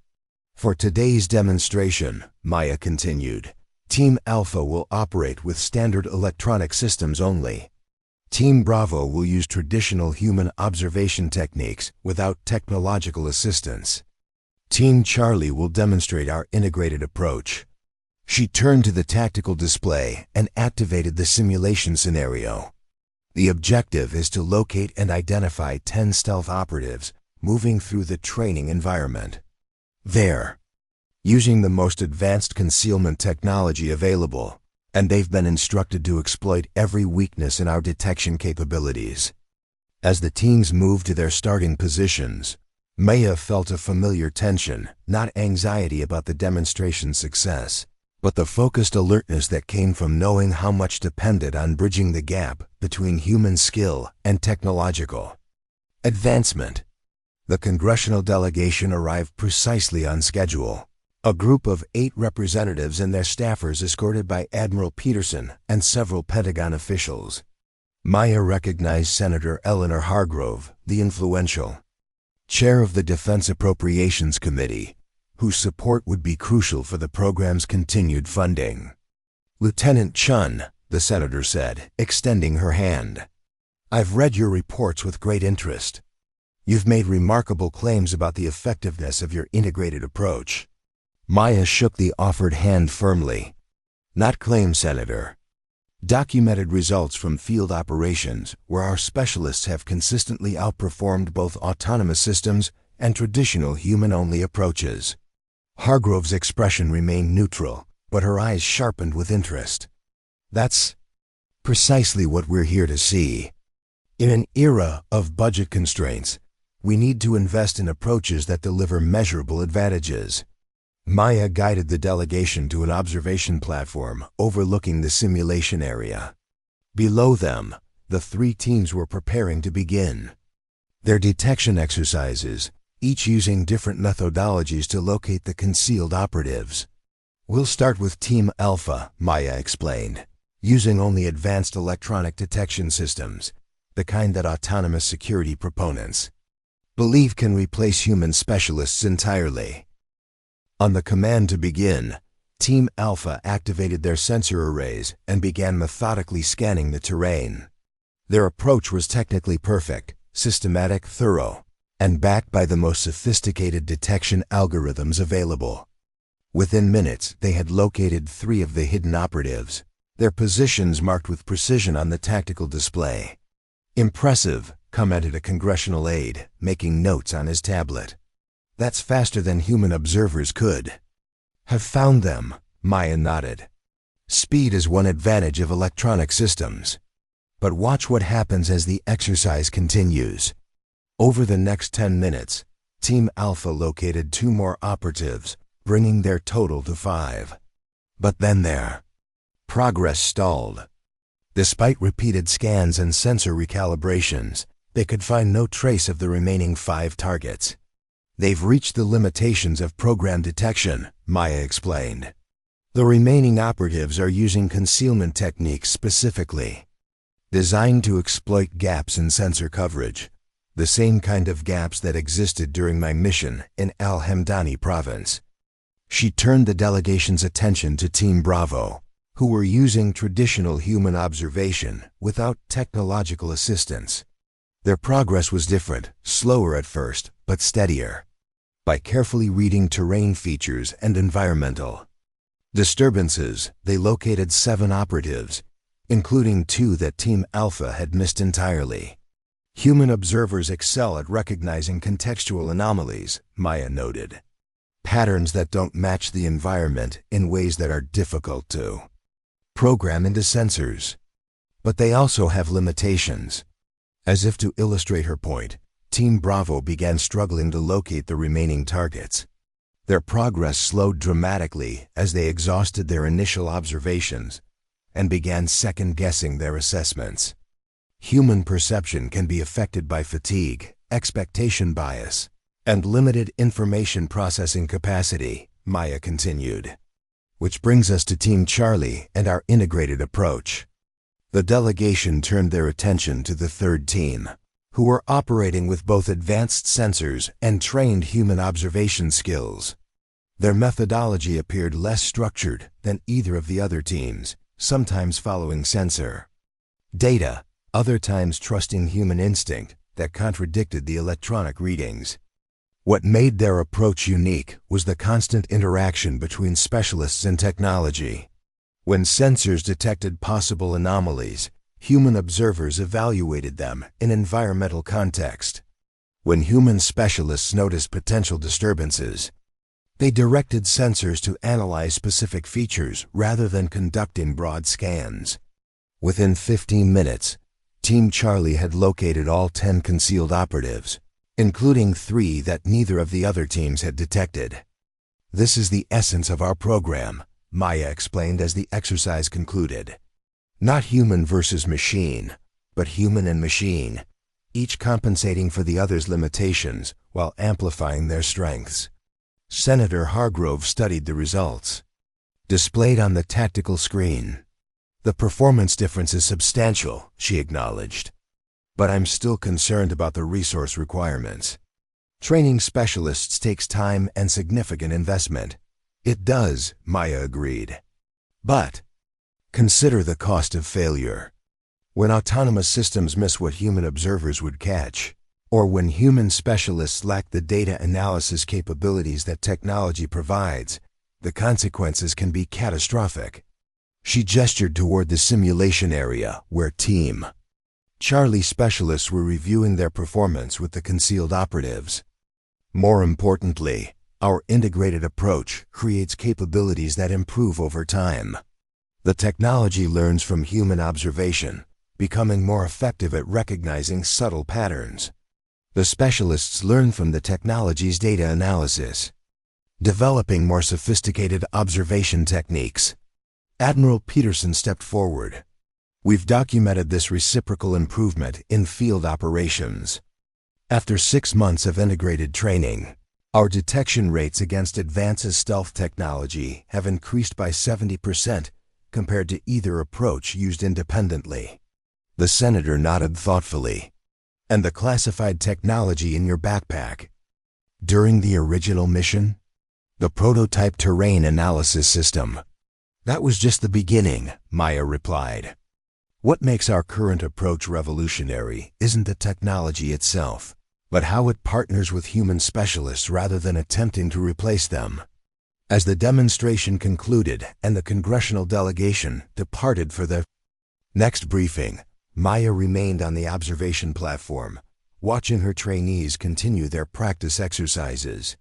Speaker 1: For today's demonstration, Maya continued, Team Alpha will operate with standard electronic systems only. Team Bravo will use traditional human observation techniques without technological assistance. Team Charlie will demonstrate our integrated approach. She turned to the tactical display and activated the simulation scenario. The objective is to locate and identify 10 stealth operatives moving through the training environment. They're using the most advanced concealment technology available, and they've been instructed to exploit every weakness in our detection capabilities. As the teams moved to their starting positions, Maya felt a familiar tension, not anxiety about the demonstration's success, but the focused alertness that came from knowing how much depended on bridging the gap between human skill and technological advancement. The congressional delegation arrived precisely on schedule. A group of 8 representatives and their staffers escorted by Admiral Peterson and several Pentagon officials. Maya recognized Senator Eleanor Hargrove, the influential chair of the Defense Appropriations Committee, whose support would be crucial for the program's continued funding. "Lieutenant Chun," the senator said, extending her hand. "I've read your reports with great interest. You've made remarkable claims about the effectiveness of your integrated approach." Maya shook the offered hand firmly. "Not claims, Senator. Documented results from field operations where our specialists have consistently outperformed both autonomous systems and traditional human-only approaches." Hargrove's expression remained neutral, but her eyes sharpened with interest. "That's precisely what we're here to see. In an era of budget constraints, we need to invest in approaches that deliver measurable advantages." Maya guided the delegation to an observation platform overlooking the simulation area. Below them, the 3 teams were preparing to begin their detection exercises, each using different methodologies to locate the concealed operatives. "We'll start with Team Alpha," Maya explained, "using only advanced electronic detection systems, the kind that autonomous security proponents believe can replace human specialists entirely." On the command to begin, Team Alpha activated their sensor arrays and began methodically scanning the terrain. Their approach was technically perfect, systematic, thorough, and backed by the most sophisticated detection algorithms available. Within minutes, they had located 3 of the hidden operatives, their positions marked with precision on the tactical display. "Impressive," commented a congressional aide, making notes on his tablet. "That's faster than human observers could have found them." Maya nodded. "Speed is one advantage of electronic systems. But watch what happens as the exercise continues." Over the next 10 minutes, Team Alpha located 2 more operatives, bringing their total to 5. But then their progress stalled. Despite repeated scans and sensor recalibrations, they could find no trace of the remaining 5 targets. "They've reached the limitations of program detection," Maya explained. "The remaining operatives are using concealment techniques specifically designed to exploit gaps in sensor coverage, the same kind of gaps that existed during my mission in Al-Hamdani Province." She turned the delegation's attention to Team Bravo, who were using traditional human observation without technological assistance. Their progress was different, slower at first, but steadier. By carefully reading terrain features and environmental disturbances, they located 7 operatives, including 2 that Team Alpha had missed entirely. "Human observers excel at recognizing contextual anomalies," Maya noted. "Patterns that don't match the environment in ways that are difficult to program into sensors. But they also have limitations." As if to illustrate her point, Team Bravo began struggling to locate the remaining targets. Their progress slowed dramatically as they exhausted their initial observations and began second-guessing their assessments. Human perception can be affected by fatigue, expectation bias, and limited information processing capacity, Maya continued. "Which brings us to Team Charlie and our integrated approach." The delegation turned their attention to the 3rd team, who were operating with both advanced sensors and trained human observation skills. Their methodology appeared less structured than either of the other teams, sometimes following sensor data, other times trusting human instinct that contradicted the electronic readings. What made their approach unique was the constant interaction between specialists and technology. When sensors detected possible anomalies, human observers evaluated them in environmental context. When human specialists noticed potential disturbances, they directed sensors to analyze specific features rather than conducting broad scans. Within 15 minutes, Team Charlie had located all 10 concealed operatives, including 3 that neither of the other teams had detected. "This is the essence of our program," Maya explained as the exercise concluded. Not human versus machine, but human and machine, each compensating for the other's limitations while amplifying their strengths. Senator Hargrove studied the results. Displayed on the tactical screen. The performance difference is substantial, she acknowledged. But I'm still concerned about the resource requirements. Training specialists takes time and significant investment. It does, Maya agreed. But consider the cost of failure. When autonomous systems miss what human observers would catch, or when human specialists lack the data analysis capabilities that technology provides, the consequences can be catastrophic. She gestured toward the simulation area where Team Charlie specialists were reviewing their performance with the concealed operatives. More importantly, our integrated approach creates capabilities that improve over time. The technology learns from human observation, becoming more effective at recognizing subtle patterns. The specialists learn from the technology's data analysis, developing more sophisticated observation techniques. Admiral Peterson stepped forward. We've documented this reciprocal improvement in field operations. After 6 months of integrated training, our detection rates against advances stealth technology have increased by 70% compared to either approach used independently. The senator nodded thoughtfully. And the classified technology in your backpack? During the original mission? The prototype terrain analysis system. That was just the beginning, Maya replied. What makes our current approach revolutionary isn't the technology itself, but how it partners with human specialists rather than attempting to replace them. As the demonstration concluded and the congressional delegation departed for the next briefing, Maya remained on the observation platform, watching her trainees continue their practice exercises.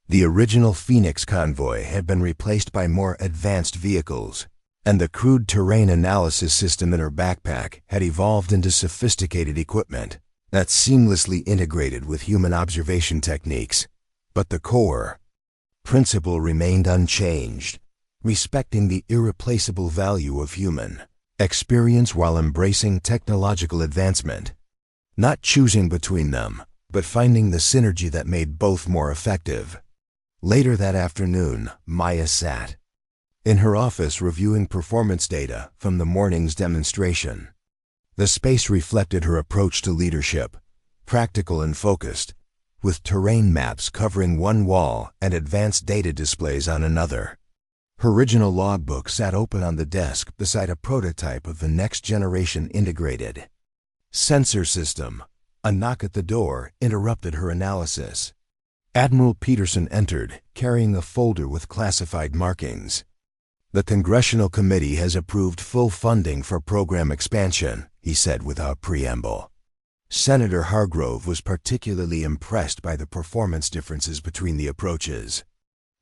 Speaker 1: The original Phoenix convoy had been replaced by more advanced vehicles, and the crude terrain analysis system in her backpack had evolved into sophisticated equipment that seamlessly integrated with human observation techniques. But the core principle remained unchanged, respecting the irreplaceable value of human experience while embracing technological advancement. Not choosing between them, but finding the synergy that made both more effective. Later that afternoon, Maya sat in her office reviewing performance data from the morning's demonstration. The space reflected her approach to leadership, practical and focused, with terrain maps covering one wall and advanced data displays on another. Her original logbook sat open on the desk beside a prototype of the next-generation integrated sensor system. A knock at the door interrupted her analysis. Admiral Peterson entered, carrying a folder with classified markings. The Congressional Committee has approved full funding for program expansion, he said without preamble. Senator Hargrove was particularly impressed by the performance differences between the approaches.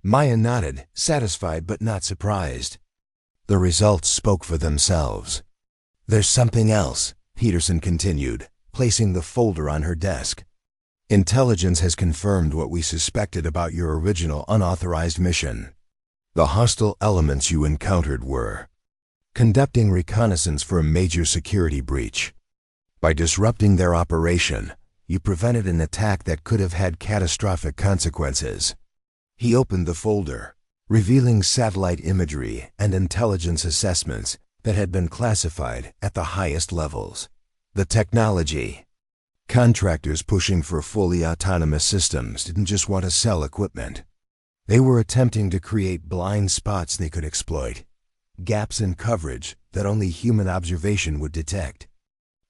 Speaker 1: Maya nodded, satisfied but not surprised. The results spoke for themselves. There's something else, Peterson continued, placing the folder on her desk. Intelligence has confirmed what we suspected about your original unauthorized mission. The hostile elements you encountered were conducting reconnaissance for a major security breach. By disrupting their operation, you prevented an attack that could have had catastrophic consequences. He opened the folder, revealing satellite imagery and intelligence assessments that had been classified at the highest levels. The technology. Contractors pushing for fully autonomous systems didn't just want to sell equipment. They were attempting to create blind spots they could exploit, gaps in coverage that only human observation would detect.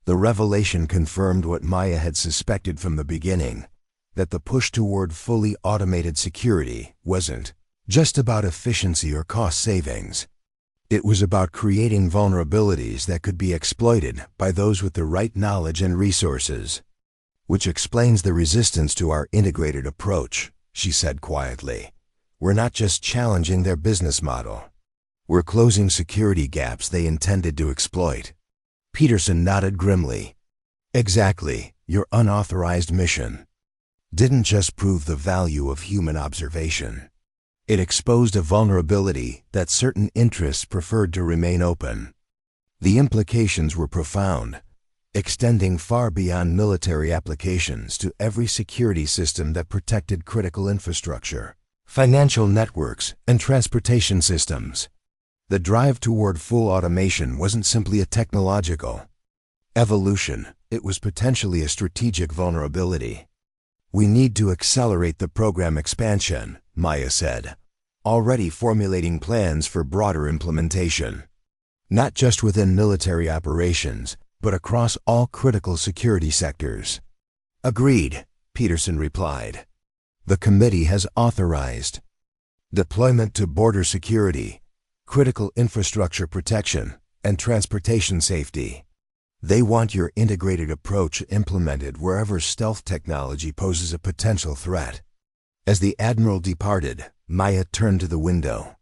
Speaker 1: The revelation confirmed what Maya had suspected from the beginning, that the push toward fully automated security wasn't just about efficiency or cost savings. It was about creating vulnerabilities that could be exploited by those with the right knowledge and resources. Which explains the resistance to our integrated approach, she said quietly. We're not just challenging their business model. We're closing security gaps they intended to exploit. Peterson nodded grimly. Exactly, your unauthorized mission didn't just prove the value of human observation. It exposed a vulnerability that certain interests preferred to remain open. The implications were profound, extending far beyond military applications to every security system that protected critical infrastructure, financial networks, and transportation systems. The drive toward full automation wasn't simply a technological evolution, it was potentially a strategic vulnerability. "We need to accelerate the program expansion," Maya said, already formulating plans for broader implementation. Not just within military operations, but across all critical security sectors. "Agreed," Peterson replied. "The committee has authorized deployment to border security, critical infrastructure protection, and transportation safety. They want your integrated approach implemented wherever stealth technology poses a potential threat." As the Admiral departed, Maya turned to the window,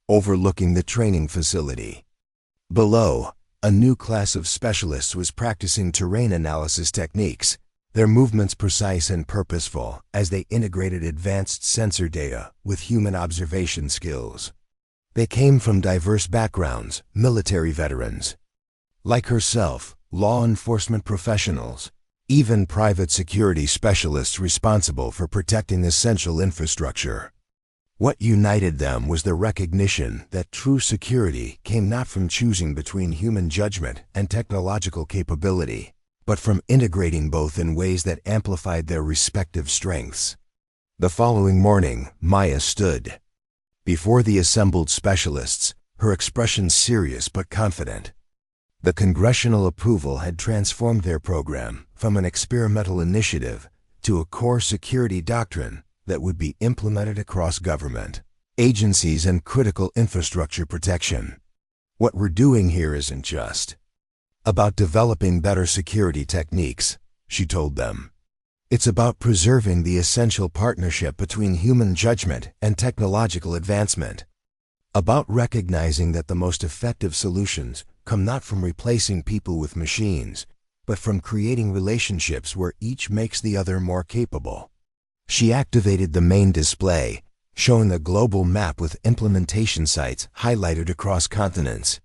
Speaker 1: overlooking the training facility. Below, a new class of specialists was practicing terrain analysis techniques, their movements precise and purposeful as they integrated advanced sensor data with human observation skills. They came from diverse backgrounds, military veterans, like herself, law enforcement professionals, even private security specialists responsible for protecting essential infrastructure. What united them was the recognition that true security came not from choosing between human judgment and technological capability, but from integrating both in ways that amplified their respective strengths. The following morning, Maya stood before the assembled specialists, her expression serious but confident. The congressional approval had transformed their program from an experimental initiative to a core security doctrine that would be implemented across government, agencies, and critical infrastructure protection. "What we're doing here isn't just about developing better security techniques," she told them. "It's about preserving the essential partnership between human judgment and technological advancement. About recognizing that the most effective solutions come not from replacing people with machines, but from creating relationships where each makes the other more capable." She activated the main display, showing a global map with implementation sites highlighted across continents.